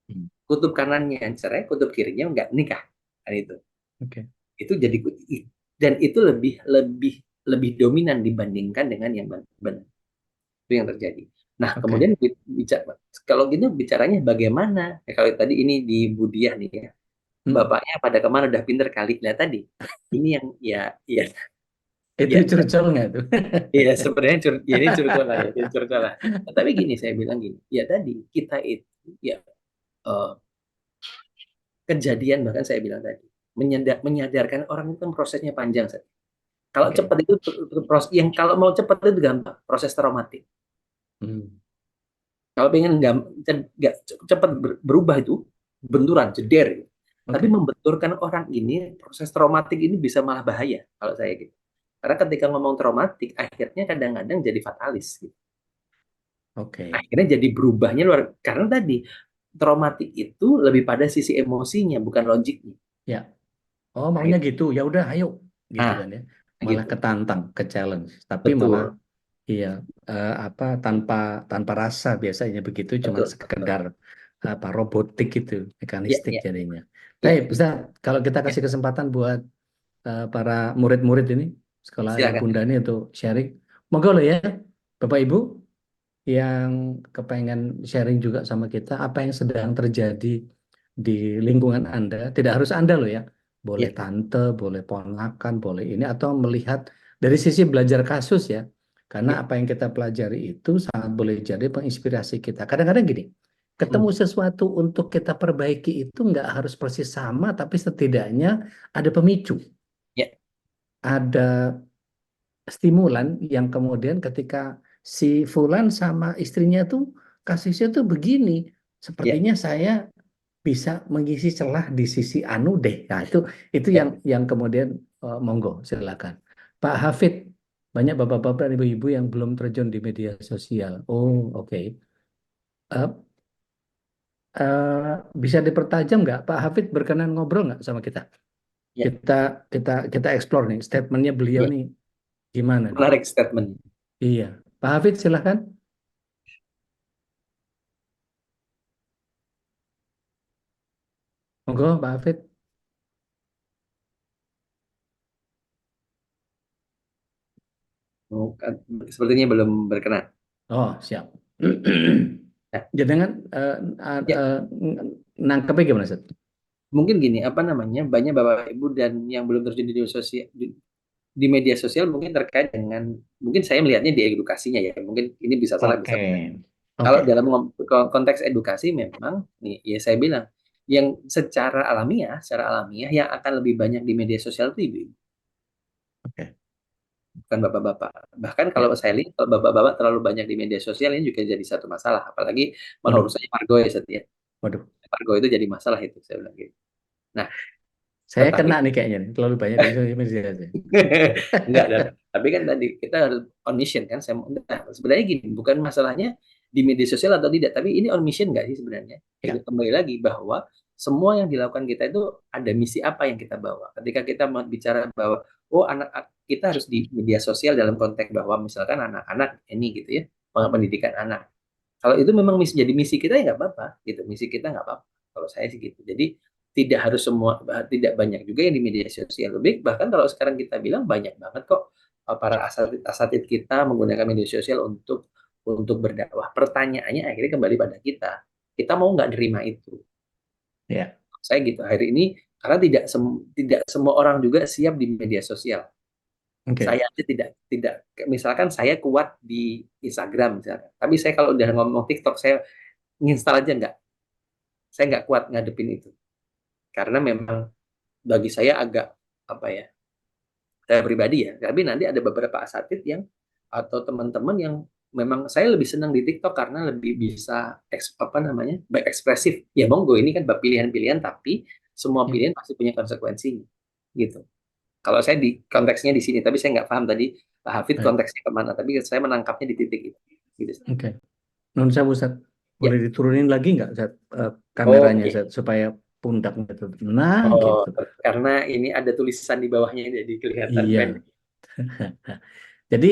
Hmm. Kutub kanannya yang cerai, kutub kirinya nggak nikah. Kan Oke. itu jadi dan itu lebih lebih lebih dominan dibandingkan dengan yang benar. Itu yang terjadi. Nah, Oke. kemudian bicara kalau gitu bicaranya bagaimana? Ya, kalau tadi ini di Budiah nih ya, Hmm. bapaknya pada kemana udah pinter kali. Lihat tadi, ini yang ya Itu ya curcol nggak tuh? ya sebenarnya ya ini curcol lah ya, ini curcol lah. Nah, tapi gini saya bilang gini, ya tadi kita itu ya eh, kejadian bahkan saya bilang tadi menyadarkan orang itu kan prosesnya panjang. Kalau Oke. cepat itu proses yang kalau mau cepat itu gampang, proses traumatik. Hmm. Kalau pengen nggak cepat berubah itu benturan, jeder. Gitu. Tapi Oke. membenturkan orang ini, proses traumatik ini bisa malah bahaya kalau saya gitu. Karena ketika ngomong traumatik, akhirnya kadang-kadang jadi fatalis. Gitu. Oke. Akhirnya jadi berubahnya luar. Karena tadi, traumatik itu lebih pada sisi emosinya, bukan logiknya. Ya. Oh, Nah, maunya gitu. gitu. Ya udah, ayo. Gitu Nah, kan ya. Malah gitu. ketantang, ke challenge. Tapi malah Betul, iya apa tanpa tanpa rasa biasanya begitu cuman betul, betul. sekedar apa robotik itu Ya, mekanistik ya, jadinya. ya, Baik, bisa kalau kita ya. kasih kesempatan buat para murid-murid ini sekolah ayah Silakan. bunda ini untuk sharing. Monggo lo ya, Bapak Ibu yang kepengen sharing juga sama kita apa yang sedang terjadi di lingkungan Anda. Tidak harus Anda loh ya. Boleh Ya, tante, boleh ponakan, boleh ini atau melihat dari sisi belajar kasus ya. Karena ya. apa yang kita pelajari itu sangat boleh jadi menginspirasi kita. Kadang-kadang gini, ketemu Hmm. sesuatu untuk kita perbaiki itu nggak harus persis sama, tapi setidaknya ada pemicu, Ya, ada stimulan yang kemudian ketika si Fulan sama istrinya tuh kasusnya tuh begini, ya, sepertinya saya bisa mengisi celah di sisi anu deh. Nah, itu ya. yang kemudian monggo silakan. Pak Hafid, banyak bapak-bapak dan ibu-ibu yang belum terjun di media sosial. Oh, oke. Eh, bisa dipertajam nggak, Pak Hafid berkenan ngobrol nggak sama kita? Ya. Kita kita explore nih statementnya beliau Ya. nih gimana nih? Menarik statement. Iya, Pak Hafid silahkan. Monggo, Pak Hafid. Oh, sepertinya belum berkenan. Oh, siap. Nah, Jangan ya, nangkepnya gimana, Seth? mungkin gini, apa namanya, banyak Bapak Ibu dan yang belum terjun di media sosial mungkin terkait dengan, mungkin saya melihatnya di edukasinya ya, mungkin ini bisa salah, bisa Oke, benar. Kalau oke, dalam konteks edukasi memang, nih, ya saya bilang, yang secara alamiah yang akan lebih banyak di media sosial itu ibu, oke. bukan bapak-bapak. Bahkan kalau Ya, saya lihat, kalau bapak-bapak terlalu banyak di media sosial ini juga jadi satu masalah, apalagi malah waduh, urusannya Margo ya, setia. waduh. Margo itu jadi masalah itu, saya bilang gitu. Nah, Saya Tetapi kena nih kayaknya nih, terlalu banyak di sosial media saya. enggak, Dan. Tapi kan tadi kita harus on mission kan. Nah, sebenarnya gini, bukan masalahnya di media sosial atau tidak, tapi ini on mission nggak sih sebenarnya? Ya, Kembali lagi bahwa semua yang dilakukan kita itu ada misi apa yang kita bawa. Ketika kita mau bicara bahwa oh anak kita harus di media sosial dalam konteks bahwa misalkan anak-anak ini gitu ya, pendidikan anak. Kalau itu memang jadi misi kita ya nggak apa-apa, gitu. Misi kita nggak apa-apa. Kalau saya sih gitu. Jadi tidak harus semua, tidak banyak juga yang di media sosial. Lebih bahkan kalau sekarang kita bilang banyak banget kok para asatid kita menggunakan media sosial untuk berdakwah. Pertanyaannya akhirnya kembali pada kita. Kita mau nggak nerima itu? ya, Saya gitu. Hari ini karena tidak semua orang juga siap di media sosial. oke. Saya aja tidak misalkan saya kuat di Instagram misalkan. Tapi saya kalau udah ngomong TikTok saya nginstal aja nggak. Saya nggak kuat ngadepin itu. Karena memang bagi saya agak apa ya, saya pribadi ya, tapi nanti ada beberapa asatid yang atau teman-teman yang memang saya lebih senang di TikTok karena lebih bisa apa namanya, baik ekspresif. Ya monggo, ini kan pilihan-pilihan, tapi semua Ya, pilihan pasti punya konsekuensinya, gitu. Kalau saya di konteksnya di sini, tapi saya nggak paham tadi Pak Hafid baik. konteksnya kemana, tapi saya menangkapnya di titik itu, gitu. Oke. Non saya Ustaz, Ya, boleh diturunin lagi nggak Ustaz, kameranya oke. Ustaz, supaya pundaknya itu. Nah, Oh, gitu. karena ini ada tulisan di bawahnya jadi kelihatan Iya. pendek. Jadi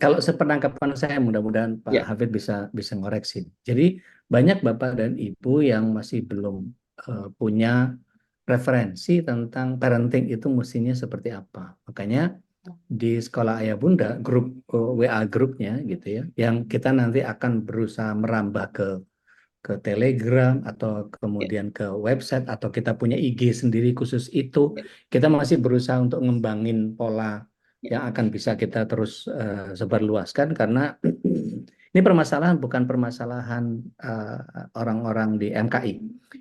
kalau sepenangkapan saya, mudah-mudahan Pak Ya, Hafid bisa bisa ngoreksi. Jadi banyak bapak dan ibu yang masih belum punya referensi tentang parenting itu mestinya seperti apa. Makanya di sekolah ayah bunda grup WA grupnya gitu ya, yang kita nanti akan berusaha merambah ke Telegram atau ya, kemudian ke website atau kita punya IG sendiri khusus itu, ya, kita masih berusaha untuk ngembangin pola ya, yang akan bisa kita terus sebarluaskan karena ini permasalahan bukan permasalahan orang-orang di MKI.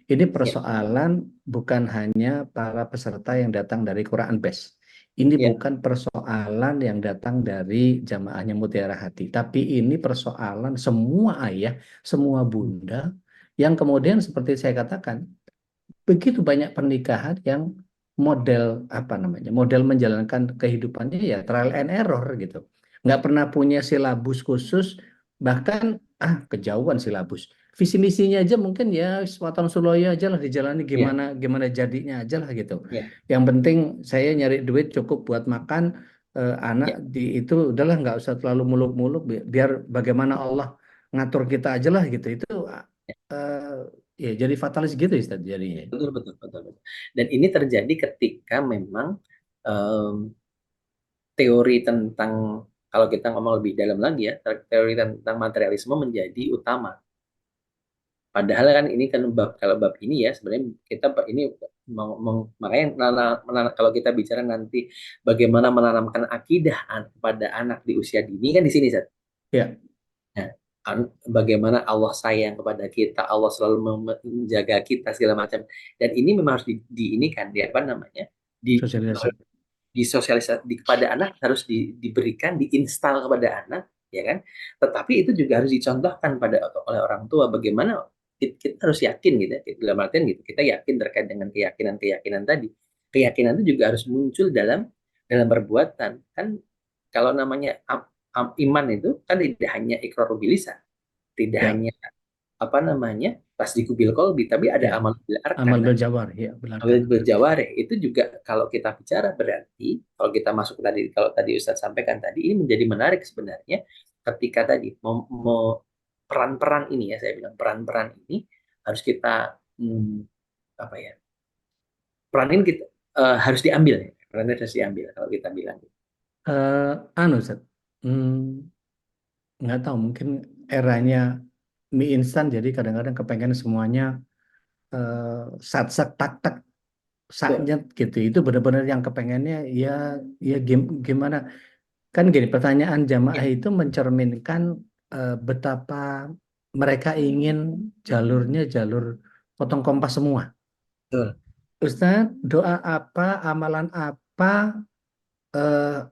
Ini ya, persoalan bukan hanya para peserta yang datang dari Quran Base. Ini ya, bukan persoalan yang datang dari jamaahnya Mutiara Hati, tapi ini persoalan semua ayah, semua bunda yang kemudian seperti saya katakan begitu banyak pernikahan yang model apa namanya model menjalankan kehidupannya ya trial and error gitu, nggak pernah punya silabus khusus, bahkan kejauhan silabus, visi misinya aja mungkin ya Waton Suloyo aja lah dijalani ya, gimana gimana jadinya aja lah gitu, ya, yang penting saya nyari duit cukup buat makan anak ya. di itu udahlah nggak usah terlalu muluk-muluk biar bagaimana Allah ngatur kita aja lah gitu itu eh, ya jadi fatalis gitu Ustaz jadinya. Betul, betul, betul, betul. Dan ini terjadi ketika memang em, teori tentang kalau kita ngomong lebih dalam lagi ya, teori tentang materialisme menjadi utama. Padahal kan ini kan kalau bab ini ya sebenarnya kita ini makanya kalau kita bicara nanti bagaimana menanamkan akidah pada anak di usia dini kan di sini Zat. Ya, Nah, bagaimana Allah sayang kepada kita, Allah selalu menjaga kita segala macam. Dan ini memang harus ini kan di apa namanya? Di sosialisasi. disosialisasi kepada anak harus diberikan, diinstal kepada anak, ya kan? Tetapi itu juga harus dicontohkan oleh orang tua bagaimana kita harus yakin gitu ya, dalam artian gitu. Kita yakin terkait dengan keyakinan-keyakinan tadi. Keyakinan itu juga harus muncul dalam perbuatan. Kan kalau namanya iman itu kan tidak hanya ikrar bil lisan, tidak Ya, hanya apa namanya tasdiqu bil qalbi, tapi ada ya. amal bil arkan. Amal Nah, berjawar, ya, amal belarkan. bil jawareh itu juga kalau kita bicara berarti kalau kita masuk tadi, kalau tadi Ustaz sampaikan tadi, ini menjadi menarik sebenarnya ketika tadi peran-peran ini ya, saya bilang peran-peran ini harus kita apa ya, peran ini kita harus diambil ya. Peran ini harus diambil kalau kita bilang. Ustaz. Hmm, nggak tahu, mungkin eranya mie instan, jadi kadang-kadang kepengen semuanya sat-sat tak-tak Betul, saknya gitu. Itu benar-benar yang kepengennya ya ya gimana? Kan gini, pertanyaan ya, jamaah itu mencerminkan betapa mereka ingin jalurnya jalur potong kompas semua. betul, Ustaz, doa apa, amalan apa, eh,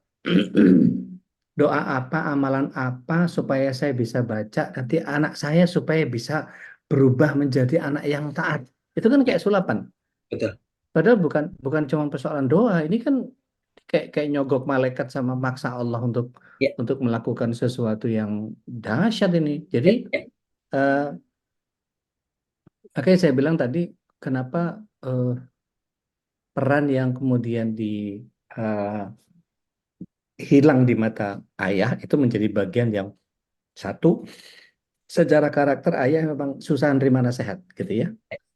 doa apa, amalan apa supaya saya bisa baca nanti anak saya supaya bisa berubah menjadi anak yang taat. Itu kan ya, kayak sulapan. betul, padahal bukan cuma persoalan doa, ini kan kayak nyogok malaikat sama maksa Allah Ya, untuk melakukan sesuatu yang dahsyat ini. ya, Jadi ya. eh, makanya saya bilang tadi kenapa peran yang kemudian eh, hilang di mata ayah itu menjadi bagian yang satu, secara karakter ayah memang susah nerima nasihat gitu ya.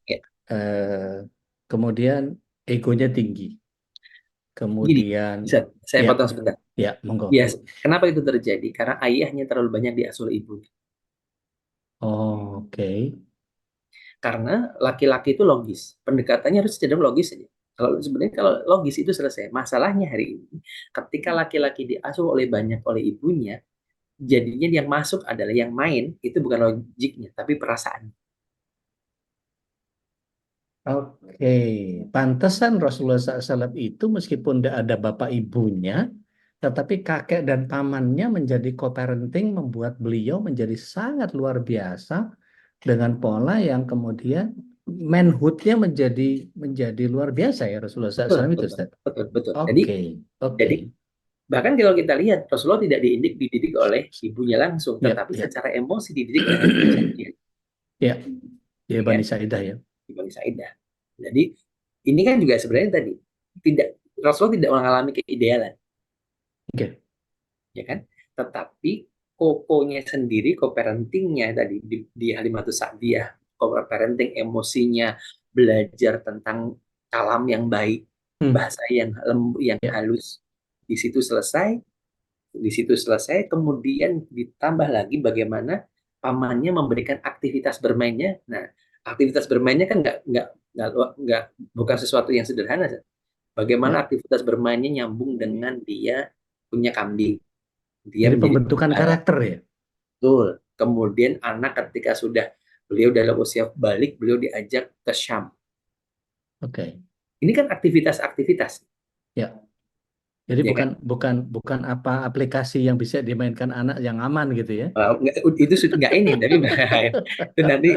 Ya. Eh, Kemudian egonya tinggi. Gini, Kemudian bisa saya ya, potong sebentar. ya, monggo. Biasa. Kenapa itu terjadi? Karena ayahnya terlalu banyak diasuh oleh ibunya. Oh, oke. Karena laki-laki itu logis. Pendekatannya harus cenderung logis saja. Kalau sebenarnya kalau logis itu selesai. Masalahnya hari ini, ketika laki-laki diasuh oleh ibunya, jadinya yang masuk adalah yang main itu bukan logiknya, tapi perasaan. Oke, pantesan Rasulullah SAW itu meskipun tidak ada bapak ibunya, tetapi kakek dan pamannya menjadi co-parenting membuat beliau menjadi sangat luar biasa dengan pola yang kemudian manhood-nya menjadi luar biasa ya Rasulullah Betul, SAW itu betul, Ustaz. betul, betul. Jadi, Oke, oke. jadi bahkan kalau kita lihat Rasulullah tidak dididik oleh ibunya langsung, Ya, tetapi ya, secara emosi dididik dengan ayahnya, ya, ya ya kan? Bani Saidah ya. Di Bani Saidah. Jadi ini kan juga sebenarnya tadi tidak Rasulullah tidak mengalami keidealan, Oke. ya kan? Tetapi kokonya sendiri, co-parentingnya tadi di Halimatus Sa'diyah, co-parenting emosinya, belajar tentang kalam yang baik, Hmm, bahasa yang lembut, yang ya, halus. Di situ selesai, di situ selesai, kemudian ditambah lagi bagaimana pamannya memberikan aktivitas bermainnya. Nah, aktivitas bermainnya kan nggak nggak bukan sesuatu yang sederhana. ya. Bagaimana aktivitas bermainnya nyambung dengan dia punya kambing, dia Jadi menjadi pembentukan pengembala. karakter ya. Betul. Kemudian anak ketika sudah beliau dalam usia balik, beliau diajak ke Syam. Oke. Ini kan aktivitas-aktivitas, Ya. Jadi ya kan? bukan apa aplikasi yang bisa dimainkan anak yang aman gitu ya. Itu sudah nggak ini, tapi itu nanti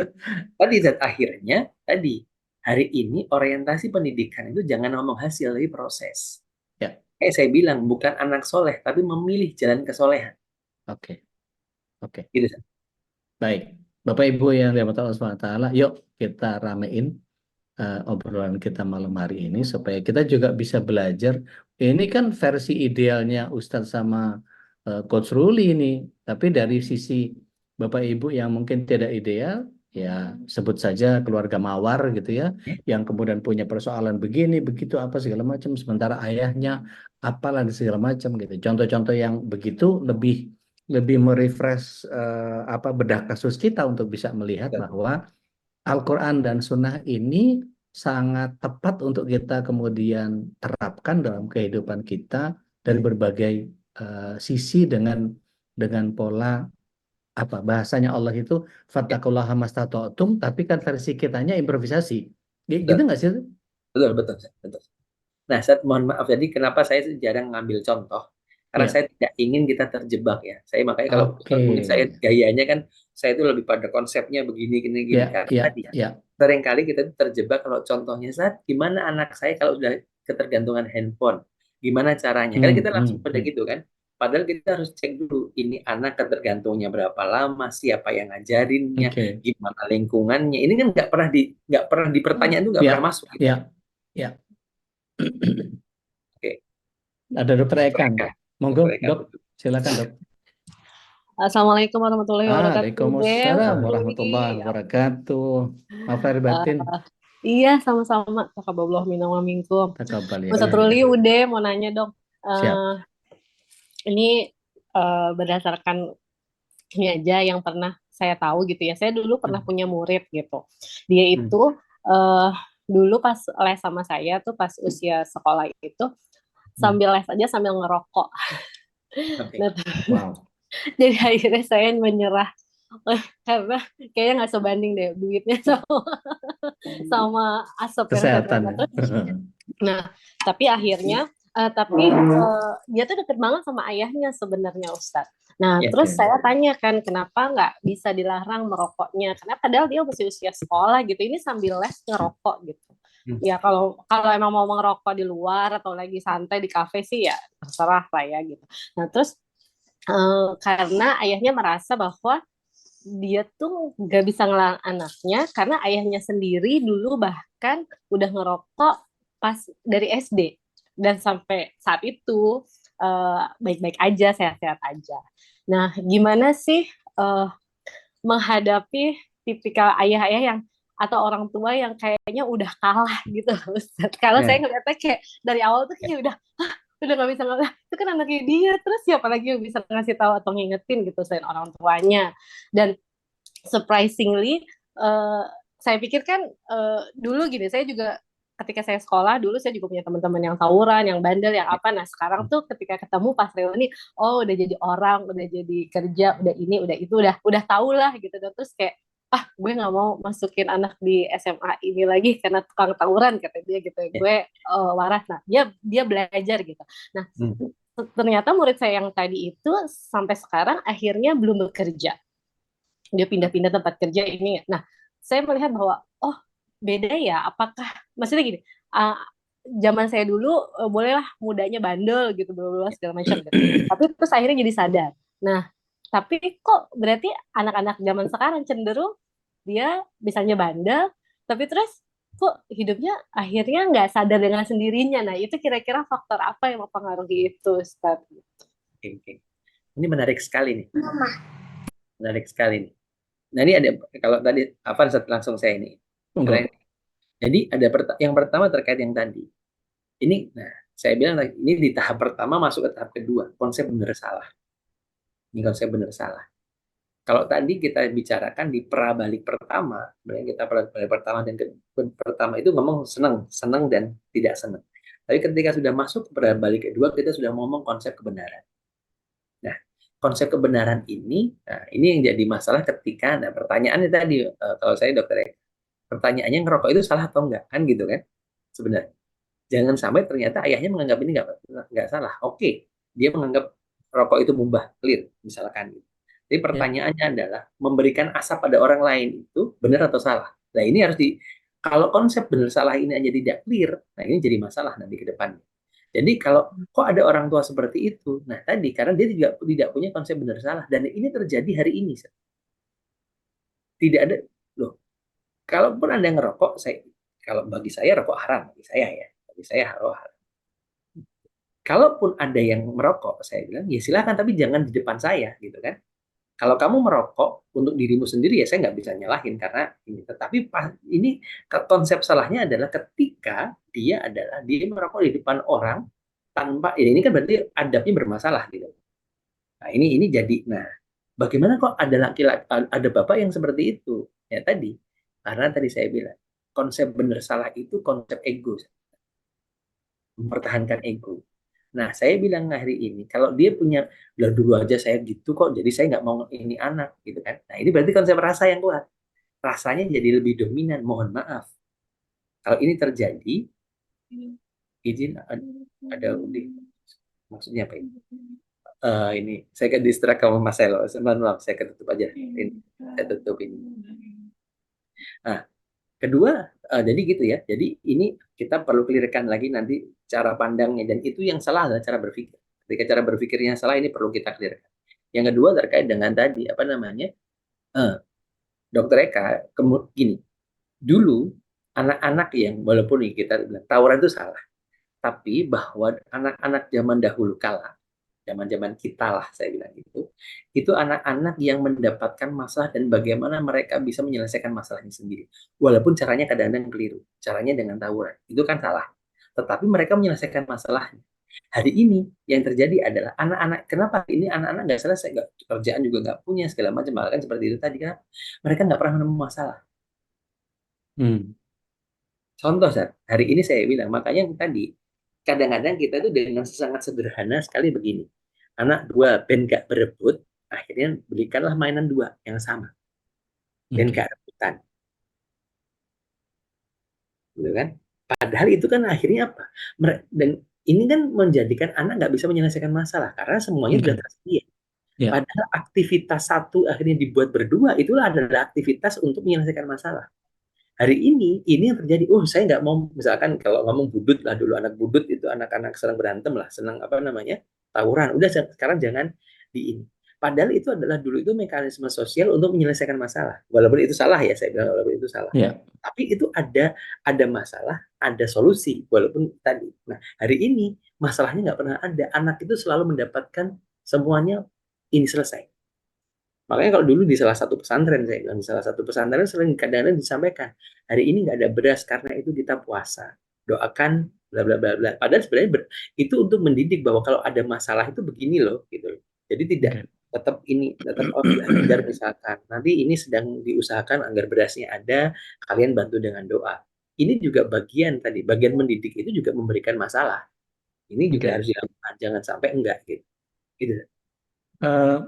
tadi saat akhirnya tadi hari ini orientasi pendidikan itu jangan ngomong hasil tapi proses. Ya, Kayak saya bilang bukan anak soleh tapi memilih jalan kesolehan. oke, oke. Gitu. San. Baik. Bapak Ibu yang dirahmati Allah SWT, yuk kita ramein obrolan kita malam hari ini supaya kita juga bisa belajar. Ini kan versi idealnya Ustadz sama Coach Ruli ini, tapi dari sisi Bapak Ibu yang mungkin tidak ideal, ya sebut saja keluarga mawar gitu ya, yang kemudian punya persoalan begini, begitu apa segala macam, sementara ayahnya apalah dan segala macam gitu. Contoh-contoh yang begitu lebih lebih merefresh apa bedah kasus kita untuk bisa melihat Betul. bahwa Al-Quran dan Sunnah ini sangat tepat untuk kita kemudian terapkan dalam kehidupan kita dari berbagai sisi dengan pola apa bahasanya Allah itu Ya, fattaqullaha mastata'tum, tapi kan versi kitanya improvisasi. Gitu betul. nggak sih? Betul, betul, San. Betul. Nah, saya mohon maaf jadi kenapa saya jarang ngambil contoh? Karena Iya. saya tidak ingin kita terjebak ya. Saya makanya kalau Oke. mungkin saya gayanya kan saya itu lebih pada konsepnya begini gini gini Ya, karena ya, tadi ya. seringkali kita itu terjebak kalau contohnya saat gimana anak saya kalau udah ketergantungan handphone, gimana caranya? Karena kita langsung pada gitu kan. Padahal kita harus cek dulu ini anak ketergantungnya berapa lama, siapa yang ngajarinnya, Oke. gimana lingkungannya. Ini kan nggak pernah di pertanyaan itu nggak pernah Ya, masuk gitu. ya, ya. Oke, Ada Dokter Ekan. mereka, Monggo, mereka Dok. betul. Silakan, Dok. Assalamualaikum warahmatullahi wabarakatuh, Beb, Waalaikumsalam warahmatullahi Ruli. wabarakatuh. Maaf lahir batin. Iya, sama-sama. Taqabbalallahu minna wa minkum. Takabal ya Ustaz Allah. Ruli, udah mau nanya dong. Siap. Ini berdasarkan ini aja yang pernah saya tahu gitu ya. Saya dulu pernah punya murid gitu. Dia itu dulu pas les sama saya tuh pas usia sekolah itu sambil les aja sambil ngerokok. Oke. Nah, Wow. jadi akhirnya saya menyerah karena kayaknya nggak sebanding deh duitnya sama asap yang saya Kesehatan. terima. Nah, tapi akhirnya dia tuh deket banget sama ayahnya sebenarnya Ustadz. Nah, Ya. terus saya tanya kan kenapa nggak bisa dilarang merokoknya? Karena padahal dia masih usia sekolah gitu. Ini sambil les ngerokok gitu. Hmm. Ya kalau kalau emang mau ngerokok di luar atau lagi santai di kafe sih ya terserah lah ya gitu. Nah terus karena ayahnya merasa bahwa dia tuh gak bisa ngelarang anaknya karena ayahnya sendiri dulu bahkan udah ngerokok pas dari SD dan sampai saat itu baik-baik aja, sehat-sehat aja. Nah, gimana sih eh, menghadapi tipikal ayah-ayah yang atau orang tua yang kayaknya udah kalah gitu, Ustaz. Kalau saya Nah, ngeliatnya kayak dari awal tuh kayak udah nggak bisa ngalah itu kan anaknya dia terus siapa lagi yang bisa ngasih tahu atau ngingetin gitu selain orang tuanya dan surprisingly uh, saya pikir kan dulu gini saya juga ketika saya sekolah dulu saya juga punya teman-teman yang tawuran yang bandel yang apa nah sekarang tuh ketika ketemu pas reuni oh udah jadi orang udah jadi kerja udah ini udah itu udah tau lah gitu dan terus kayak gue nggak mau masukin anak di SMA ini lagi karena tukang tawuran kata dia gitu gue waras nah dia belajar gitu nah hmm. ternyata murid saya yang tadi itu sampai sekarang akhirnya belum bekerja dia pindah-pindah tempat kerja ini. Nah, saya melihat bahwa oh beda ya. Apakah maksudnya gini? uh, Zaman saya dulu bolehlah mudanya bandel gitu, bla segala macam gitu. Tapi terus akhirnya jadi sadar. Nah, tapi kok berarti anak-anak zaman sekarang cenderung dia misalnya bandel, tapi terus kok hidupnya akhirnya nggak sadar dengan sendirinya. Nah, itu kira-kira faktor apa yang mempengaruhi itu, Ustaz? Oke, oke. Ini menarik sekali nih. Menarik sekali nih. Nah, ini ada kalau tadi apa langsung saya ini. Karena Enggak. jadi ada yang pertama terkait yang tadi. Ini nah, saya bilang ini di tahap pertama masuk ke tahap kedua, konsep benar salah. Ini konsep benar salah. Kalau tadi kita bicarakan di prabalik pertama, sebenarnya kita prabalik pertama dan pertama itu ngomong senang, senang dan tidak senang. Tapi ketika sudah masuk ke prabalik kedua, kita sudah ngomong konsep kebenaran. Nah, konsep kebenaran ini, nah ini yang jadi masalah ketika, nah pertanyaannya tadi, kalau saya dokter, pertanyaannya ngerokok itu salah atau enggak, kan gitu kan? Sebenarnya. Jangan sampai ternyata ayahnya menganggap ini nggak salah. Oke, dia menganggap rokok itu mubah, clear, misalkan. Jadi Ya, pertanyaannya adalah memberikan asap pada orang lain itu benar atau salah. Nah ini harus kalau konsep benar salah ini aja tidak clear, nah ini jadi masalah nanti ke depannya. Jadi kalau kok ada orang tua seperti itu, nah tadi karena dia tidak punya konsep benar salah dan ini terjadi hari ini. Tidak ada loh. Kalaupun Anda ngerokok, kalau bagi saya rokok haram, bagi saya ya, bagi saya rokok haram. Kalaupun ada yang merokok, saya bilang ya silakan, tapi jangan di depan saya, gitu kan? Kalau kamu merokok untuk dirimu sendiri ya saya nggak bisa nyalahin karena ini. Tetapi ini konsep salahnya adalah ketika dia merokok di depan orang tanpa ya ini kan berarti adabnya bermasalah gitu. Nah ini jadi nah bagaimana kok ada laki-laki ada bapak yang seperti itu ya tadi karena tadi saya bilang konsep benar salah itu konsep ego, mempertahankan ego. Nah, saya bilang hari ini, kalau dia punya, lah dulu aja saya gitu kok, jadi saya nggak mau ini anak, gitu kan. Nah, ini berarti konsep rasa yang kuat. Rasanya jadi lebih dominan, mohon maaf. Kalau ini terjadi, izin ada maksudnya apa ini? Ini, saya ke distrak sama Mas Elo, maaf, saya ketutup aja. Ini, saya tutup ini. Nah, kedua, jadi gitu ya. Jadi ini kita perlu clearkan lagi nanti cara pandangnya dan itu yang salah adalah cara berpikir. Ketika cara berpikirnya salah ini perlu kita clearkan. Yang kedua terkait dengan tadi apa namanya, eh, Dokter Eka, gini, dulu anak-anak yang walaupun kita bilang tawuran itu salah, tapi bahwa anak-anak zaman dahulu kala, zaman-zaman kita lah saya bilang itu anak-anak yang mendapatkan masalah dan bagaimana mereka bisa menyelesaikan masalahnya sendiri. Walaupun caranya kadang-kadang keliru, caranya dengan tawuran, itu kan salah. Tetapi mereka menyelesaikan masalahnya. Hari ini yang terjadi adalah anak-anak, kenapa ini anak-anak nggak selesai, nggak kerjaan juga nggak punya segala macam, kan seperti itu tadi kan mereka nggak pernah menemukan masalah. hmm. Contoh, Sat, hari ini saya bilang, makanya tadi, kadang-kadang kita tuh dengan sangat sederhana sekali begini. Anak dua, ben gak berebut, akhirnya belikanlah mainan dua yang sama. Ben Oke. gak rebutan. Gitu kan? Padahal itu kan akhirnya apa? Dan ini kan menjadikan anak nggak bisa menyelesaikan masalah, karena semuanya sudah Oke. tersedia. Ya, Padahal aktivitas satu akhirnya dibuat berdua, itulah adalah aktivitas untuk menyelesaikan masalah. Hari ini yang terjadi. Oh, saya nggak mau, misalkan kalau ngomong budut lah dulu, anak budut itu anak-anak senang berantem lah, senang apa namanya, tawuran. Udah sekarang jangan di ini. Padahal itu adalah dulu itu mekanisme sosial untuk menyelesaikan masalah. Walaupun itu salah ya, saya bilang walaupun itu salah. Ya, Tapi itu ada masalah, ada solusi, walaupun tadi. Nah, hari ini masalahnya nggak pernah ada. Anak itu selalu mendapatkan semuanya ini selesai. Makanya kalau dulu di salah satu pesantren, saya bilang di salah satu pesantren sering kadang-kadang disampaikan, hari ini nggak ada beras karena itu kita puasa. Doakan bla bla bla bla. Padahal sebenarnya itu untuk mendidik bahwa kalau ada masalah itu begini loh, gitu loh. Jadi tidak oke. tetap oh, belajar misalkan. Nanti ini sedang diusahakan agar berasnya ada, kalian bantu dengan doa. Ini juga bagian tadi, bagian mendidik itu juga memberikan masalah. Ini juga Oke. harus dilakukan, jangan sampai enggak gitu. Gitu. Eh,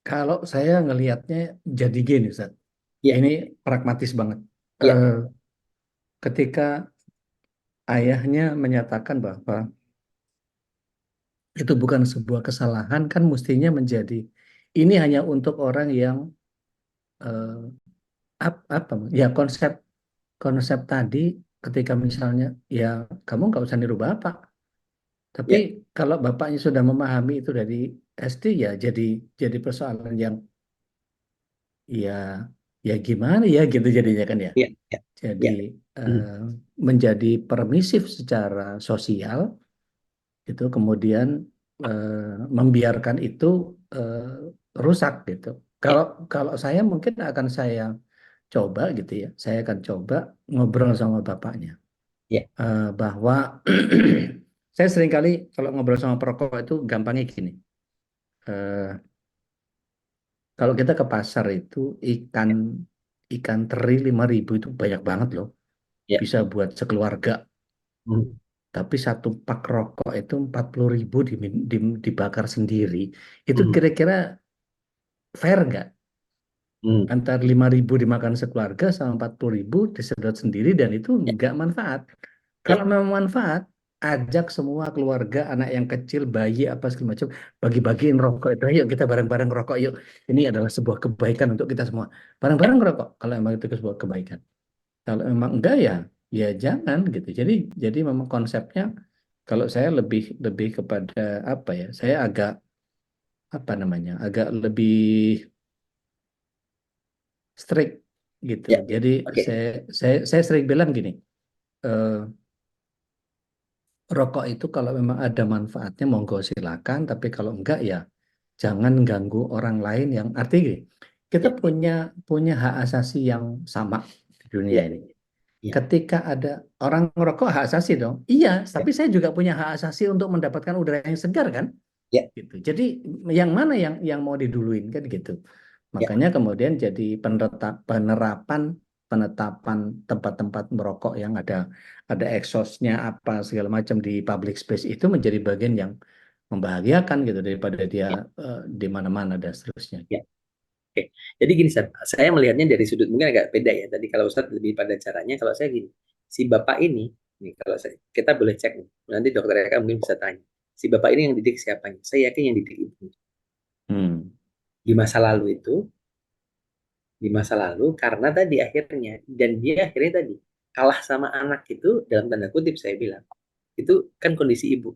Kalau saya ngelihatnya jadi gini, Ustaz. Ya, Ini pragmatis banget. ya, Eh, Ketika ayahnya menyatakan bahwa itu bukan sebuah kesalahan, kan mestinya menjadi ini hanya untuk orang yang eh, apa? Ya konsep konsep tadi ketika misalnya ya kamu nggak usah niru bapak, tapi ya, kalau bapaknya sudah memahami itu dari SD ya jadi persoalan yang ya ya gimana ya gitu jadinya kan ya. ya, ya, Jadi ya. eh, Hmm. menjadi permisif secara sosial itu kemudian membiarkan itu eh, rusak gitu. Ya, Kalau kalau saya mungkin akan saya coba gitu ya, saya akan coba ngobrol sama bapaknya ya, bahwa saya sering kali kalau ngobrol sama perokok itu gampangnya gini. Eh, Kalau kita ke pasar itu ikan ikan teri 5.000 itu banyak banget loh, ya. bisa buat sekeluarga. Hmm. Tapi satu pak rokok itu 40.000 dibakar sendiri. Itu Hmm. kira-kira fair nggak? Hmm. Antara 5.000 dimakan sekeluarga sama 40.000 disedot sendiri dan itu Ya, nggak manfaat. ya, Kalau memang manfaat, ajak semua keluarga, anak yang kecil, bayi, apa segala macam, bagi-bagiin rokok itu. Ayo kita bareng-bareng rokok yuk. Ini adalah sebuah kebaikan untuk kita semua. Bareng-bareng rokok kalau memang itu sebuah kebaikan. Kalau memang enggak ya, ya jangan gitu. Jadi memang konsepnya kalau saya lebih lebih kepada apa ya? Saya agak apa namanya? Agak lebih strict gitu. ya. Jadi Oke. saya sering bilang gini, eh, rokok itu kalau memang ada manfaatnya monggo silakan, tapi kalau enggak ya jangan ganggu orang lain yang artinya gini, kita Ya, punya punya hak asasi yang sama di dunia ya, ini. ya, Ketika ada orang merokok hak asasi dong. Iya, ya, tapi saya juga punya hak asasi untuk mendapatkan udara yang segar kan? ya, Gitu. Jadi yang mana yang mau diduluin kan gitu. ya, Makanya kemudian jadi penerapan penetapan tempat-tempat merokok yang ada exhaustnya apa segala macam di public space itu menjadi bagian yang membahagiakan gitu daripada dia ya, di mana-mana dan seterusnya. ya. Oke. Jadi gini, Ustaz, saya melihatnya dari sudut mungkin agak beda ya. Tadi kalau Ustaz lebih pada caranya, kalau saya gini, si bapak ini, nih kalau kita boleh cek nih, nanti dokter Eka mungkin bisa tanya, si bapak ini yang didik siapanya? Saya yakin yang didik ibu. Hmm. Di masa lalu itu, di masa lalu karena tadi akhirnya, dan dia akhirnya tadi kalah sama anak itu dalam tanda kutip saya bilang, itu kan kondisi ibu.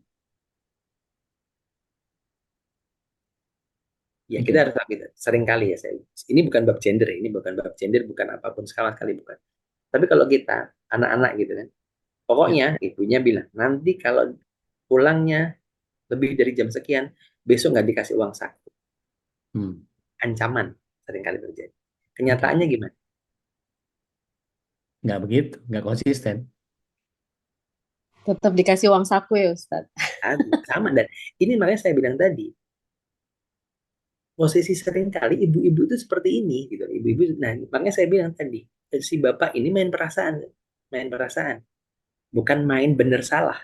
Ya kita Oke. harus akui, sering kali ya saya. Ini bukan bab gender, ini bukan bab gender, bukan apapun sama sekali bukan. Tapi kalau kita anak-anak gitu kan, Ya. pokoknya ibunya bilang nanti kalau pulangnya lebih dari jam sekian, besok nggak dikasih uang saku. Hmm. Ancaman sering kali terjadi. Oke. Kenyataannya gimana? Nggak begitu, nggak konsisten. Tetap dikasih uang saku ya Ustadz. Sama, dan ini makanya saya bilang tadi, posisi sering kali ibu-ibu itu seperti ini gitu. Ibu-ibu, nah makanya saya bilang tadi, si bapak ini main perasaan, bukan main bener salah.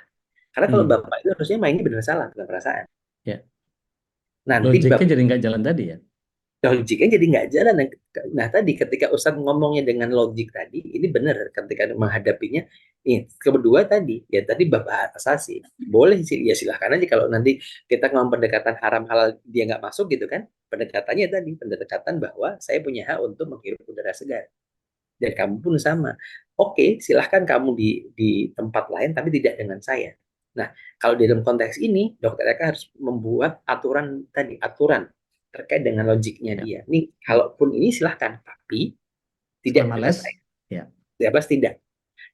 Karena kalau Hmm. bapak itu harusnya mainnya bener salah, bukan perasaan. Ya. Nanti Logiknya bapak jadi nggak jalan tadi ya. logiknya jadi nggak jalan. Nah tadi ketika Ustadz ngomongnya dengan logik tadi, ini benar ketika menghadapinya. Nih, kedua tadi, ya tadi bapak asasi. Boleh sih, ya silahkan aja kalau nanti kita ngomong pendekatan haram halal dia nggak masuk gitu kan. Pendekatannya tadi, pendekatan bahwa saya punya hak untuk menghirup udara segar. Dan kamu pun sama. Oke, silahkan kamu di tempat lain, tapi tidak dengan saya. Nah, kalau di dalam konteks ini, dokter Eka harus membuat aturan tadi, aturan terkait dengan logiknya Ya. dia. Nih, kalaupun ini silahkan, tapi tidak Selama dengan les, saya. ya. Ya, pasti tidak.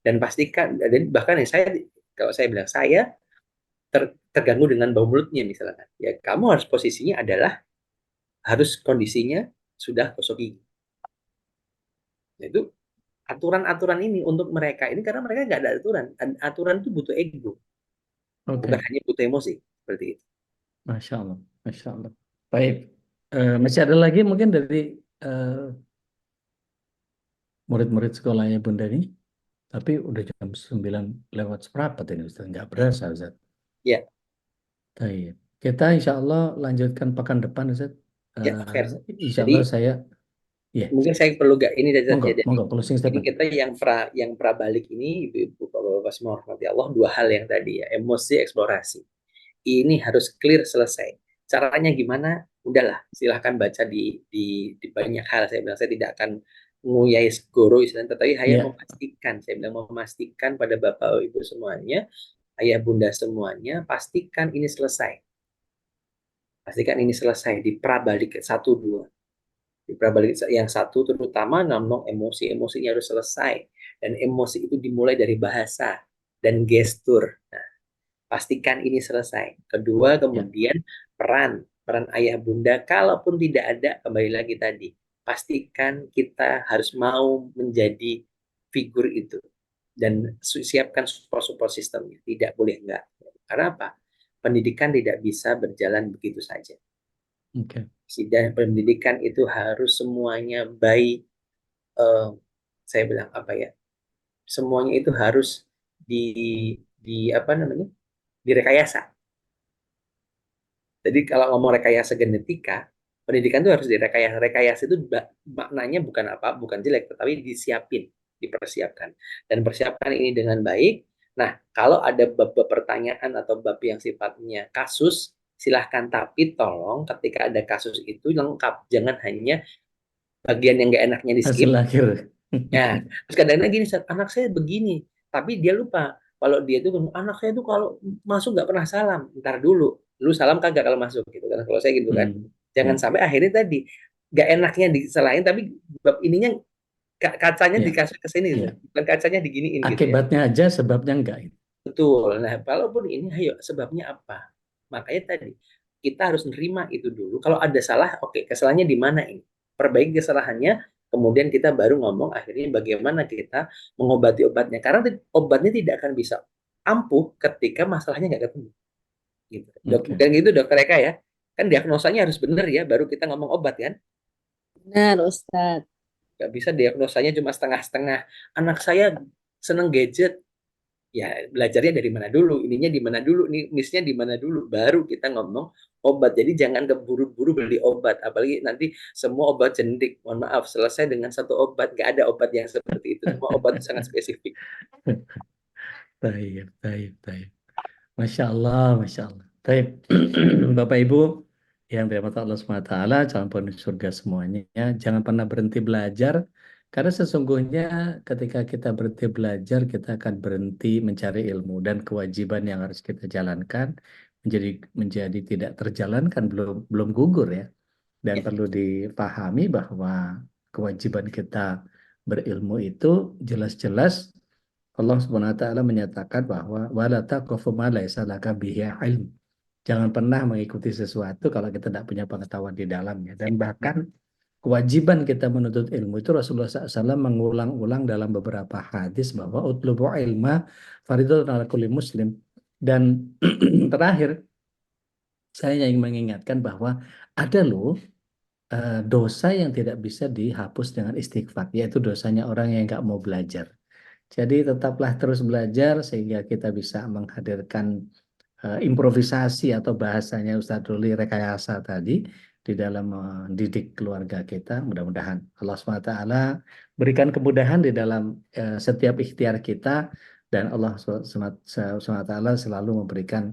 Dan pastikan, dan bahkan ya saya, kalau saya bilang saya terganggu dengan bau mulutnya misalkan, ya kamu harus posisinya adalah harus kondisinya sudah gosok gigi. Nah, itu aturan-aturan ini untuk mereka ini karena mereka nggak ada aturan. Aturan itu butuh ego, bukan Oke, hanya butuh emosi seperti itu. Masya Allah, Masya Allah. Baik, masih ada lagi mungkin dari eh, murid-murid sekolahnya Bunda ini? Tapi udah jam 9 lewat seperempat ini Ustaz, nggak berasa Ustaz. Ya, Baik. Kita insya Allah lanjutkan pekan depan Ustaz. ya, oke. Insya Jadi Allah saya, ya, mungkin saya perlu gak ini saja monggo, ya. Jadi monggo, closing ini statement. kita yang pra balik ini, ibu-ibu, bapak-bapak semua hormati Allah, dua hal yang tadi ya, emosi, eksplorasi. Ini harus clear, selesai. Caranya gimana? Udahlah, silahkan baca di banyak hal. Saya bilang saya tidak akan nguyai segoro istilahnya, tetapi saya Ya, memastikan, saya bilang memastikan pada bapak ibu semuanya, ayah bunda semuanya, pastikan ini selesai. Pastikan ini selesai di prabalik satu dua. Di prabalik yang satu terutama ngomong emosi, emosinya harus selesai. Dan emosi itu dimulai dari bahasa dan gestur. Pastikan ini selesai. Kedua, ya, kemudian peran ayah bunda, kalaupun tidak ada, kembali lagi tadi, pastikan kita harus mau menjadi figur itu dan siapkan support sistemnya. Tidak boleh enggak. Karena apa? Pendidikan tidak bisa berjalan begitu saja. oke. Dan pendidikan itu harus semuanya baik. Saya bilang apa ya? Semuanya itu harus di apa namanya? Direkayasa. Jadi kalau ngomong rekayasa genetika, pendidikan itu harus direkayasa. Rekayasa itu maknanya bukan apa, bukan jelek, tetapi disiapin, dipersiapkan. Dan persiapkan ini dengan baik. Nah, kalau ada bab-bab pertanyaan atau bab yang sifatnya kasus, silahkan, tapi tolong ketika ada kasus itu lengkap. Jangan hanya bagian yang nggak enaknya di Hasil skip. akhir. Ya, terus kadang-kadang gini, anak saya begini, tapi dia lupa kalau dia tuh anak saya tuh kalau masuk nggak pernah salam. Ntar dulu, lu salam kagak kalau masuk gitu kan? Kalau saya gitu kan, jangan Ya, sampai akhirnya tadi nggak enaknya disalahin, tapi bab ininya kacanya ya, dikasih ke sini, ya. bukan kacanya diginiin gitu ya. Akibatnya aja, sebabnya enggak. Betul. Nah, kalaupun ini, ayo sebabnya apa? Makanya tadi kita harus nerima itu dulu. Kalau ada salah, oke, kesalahannya di mana ini? Perbaiki kesalahannya, kemudian kita baru ngomong akhirnya bagaimana kita mengobati obatnya. Karena obatnya tidak akan bisa ampuh ketika masalahnya nggak ketemu. Gitu. Oke. Dan gitu dokter Eka ya. Kan diagnosanya harus benar ya, baru kita ngomong obat kan. Benar, Ustadz. Nggak bisa diagnosanya cuma setengah-setengah. Anak saya seneng gadget, ya belajarnya dari mana dulu, ininya di mana dulu, nih missnya di mana dulu, baru kita ngomong obat. Jadi jangan keburu-buru beli obat, apalagi nanti semua obat generik. Mohon maaf, selesai dengan satu obat, nggak ada obat yang seperti itu. Semua obat sangat spesifik. Baik, baik, baik. Masya Allah, Masya Allah. Baik, Bapak Ibu yang dirahmati Allah SWT, calon penghuni surga semuanya, jangan pernah berhenti belajar, karena sesungguhnya ketika kita berhenti belajar, kita akan berhenti mencari ilmu dan kewajiban yang harus kita jalankan menjadi menjadi tidak terjalankan, belum belum gugur ya. Dan Ya, perlu dipahami bahwa kewajiban kita berilmu itu jelas-jelas Allah Subhanahu wa taala menyatakan bahwa wala taqfu ma laisa laka bihi ilm. Jangan pernah mengikuti sesuatu kalau kita tidak punya pengetahuan di dalamnya. Dan bahkan kewajiban kita menuntut ilmu itu Rasulullah SAW mengulang-ulang dalam beberapa hadis bahwa utlubu ilma faridhatun ala kulli muslim. Dan terakhir saya ingin mengingatkan bahwa ada loh dosa yang tidak bisa dihapus dengan istighfar, yaitu dosanya orang yang nggak mau belajar. Jadi tetaplah terus belajar sehingga kita bisa menghadirkan improvisasi atau bahasanya Ustadz Ruli rekayasa tadi di dalam mendidik keluarga kita. Mudah-mudahan Allah SWT berikan kemudahan di dalam setiap ikhtiar kita, dan Allah SWT selalu memberikan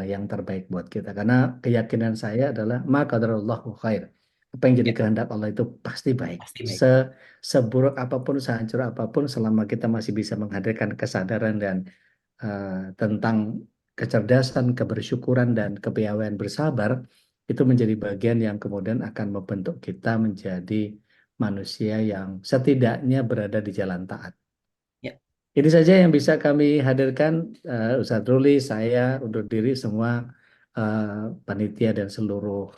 yang terbaik buat kita. Karena keyakinan saya adalah ma qadarullahu khair. Apa yang jadi Ya, kehendak Allah itu pasti baik. pasti baik. Seburuk apapun, sehancur apapun, selama kita masih bisa menghadirkan kesadaran dan tentang kecerdasan, kebersyukuran, dan kepiawaian bersabar, itu menjadi bagian yang kemudian akan membentuk kita menjadi manusia yang setidaknya berada di jalan taat. Ya. Ini saja yang bisa kami hadirkan, Ustadz Ruli, saya undur diri, semua panitia dan seluruh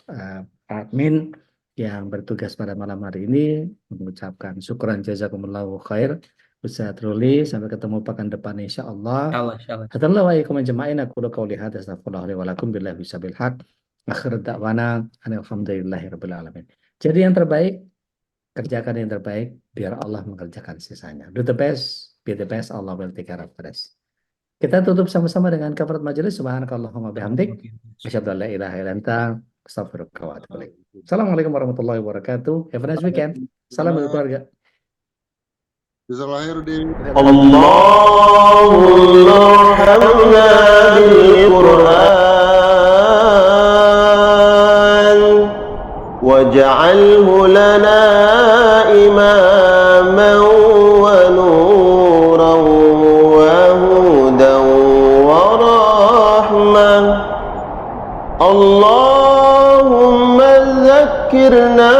admin yang bertugas pada malam hari ini mengucapkan syukuran jazakumullahu khair. Ustadz Ruli, sampai ketemu pekan depan insya Allah. Insya Allah. Hadanallahu wa iyyakum ajma'in, aqulu qawli hadza astaghfirullah li wa lakum billahi bisabil haq. Akhir da'wana alhamdulillahirabbil alamin. Jadi yang terbaik, kerjakan yang terbaik, biar Allah mengerjakan sisanya. Do the best, be the best, Allah will take care of the rest. Kita tutup sama-sama dengan kafarat majelis. Subhanakallahumma bihamdik, asyhadu an la ilaha illa anta, astaghfiruka wa atubu ilaik. Assalamualaikum warahmatullahi wabarakatuh. Have a nice weekend. Salam dari keluarga. Jazakallah khair, Udin. اللهم ارحمنا بالقرآن واجعله لنا إماما ونورا وهدى ورحمة. اللهم ذكرنا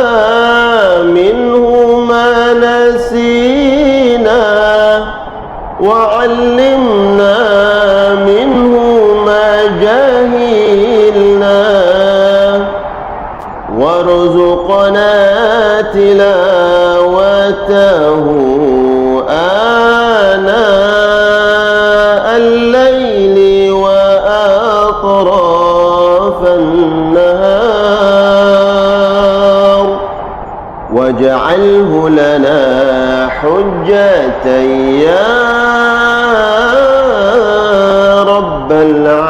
منه ما نسينا وعلمنا منه ما جهلنا وارزقنا تلاوته آناء الليل وأطراف النهار واجعله لنا حجة يا رب العالمين.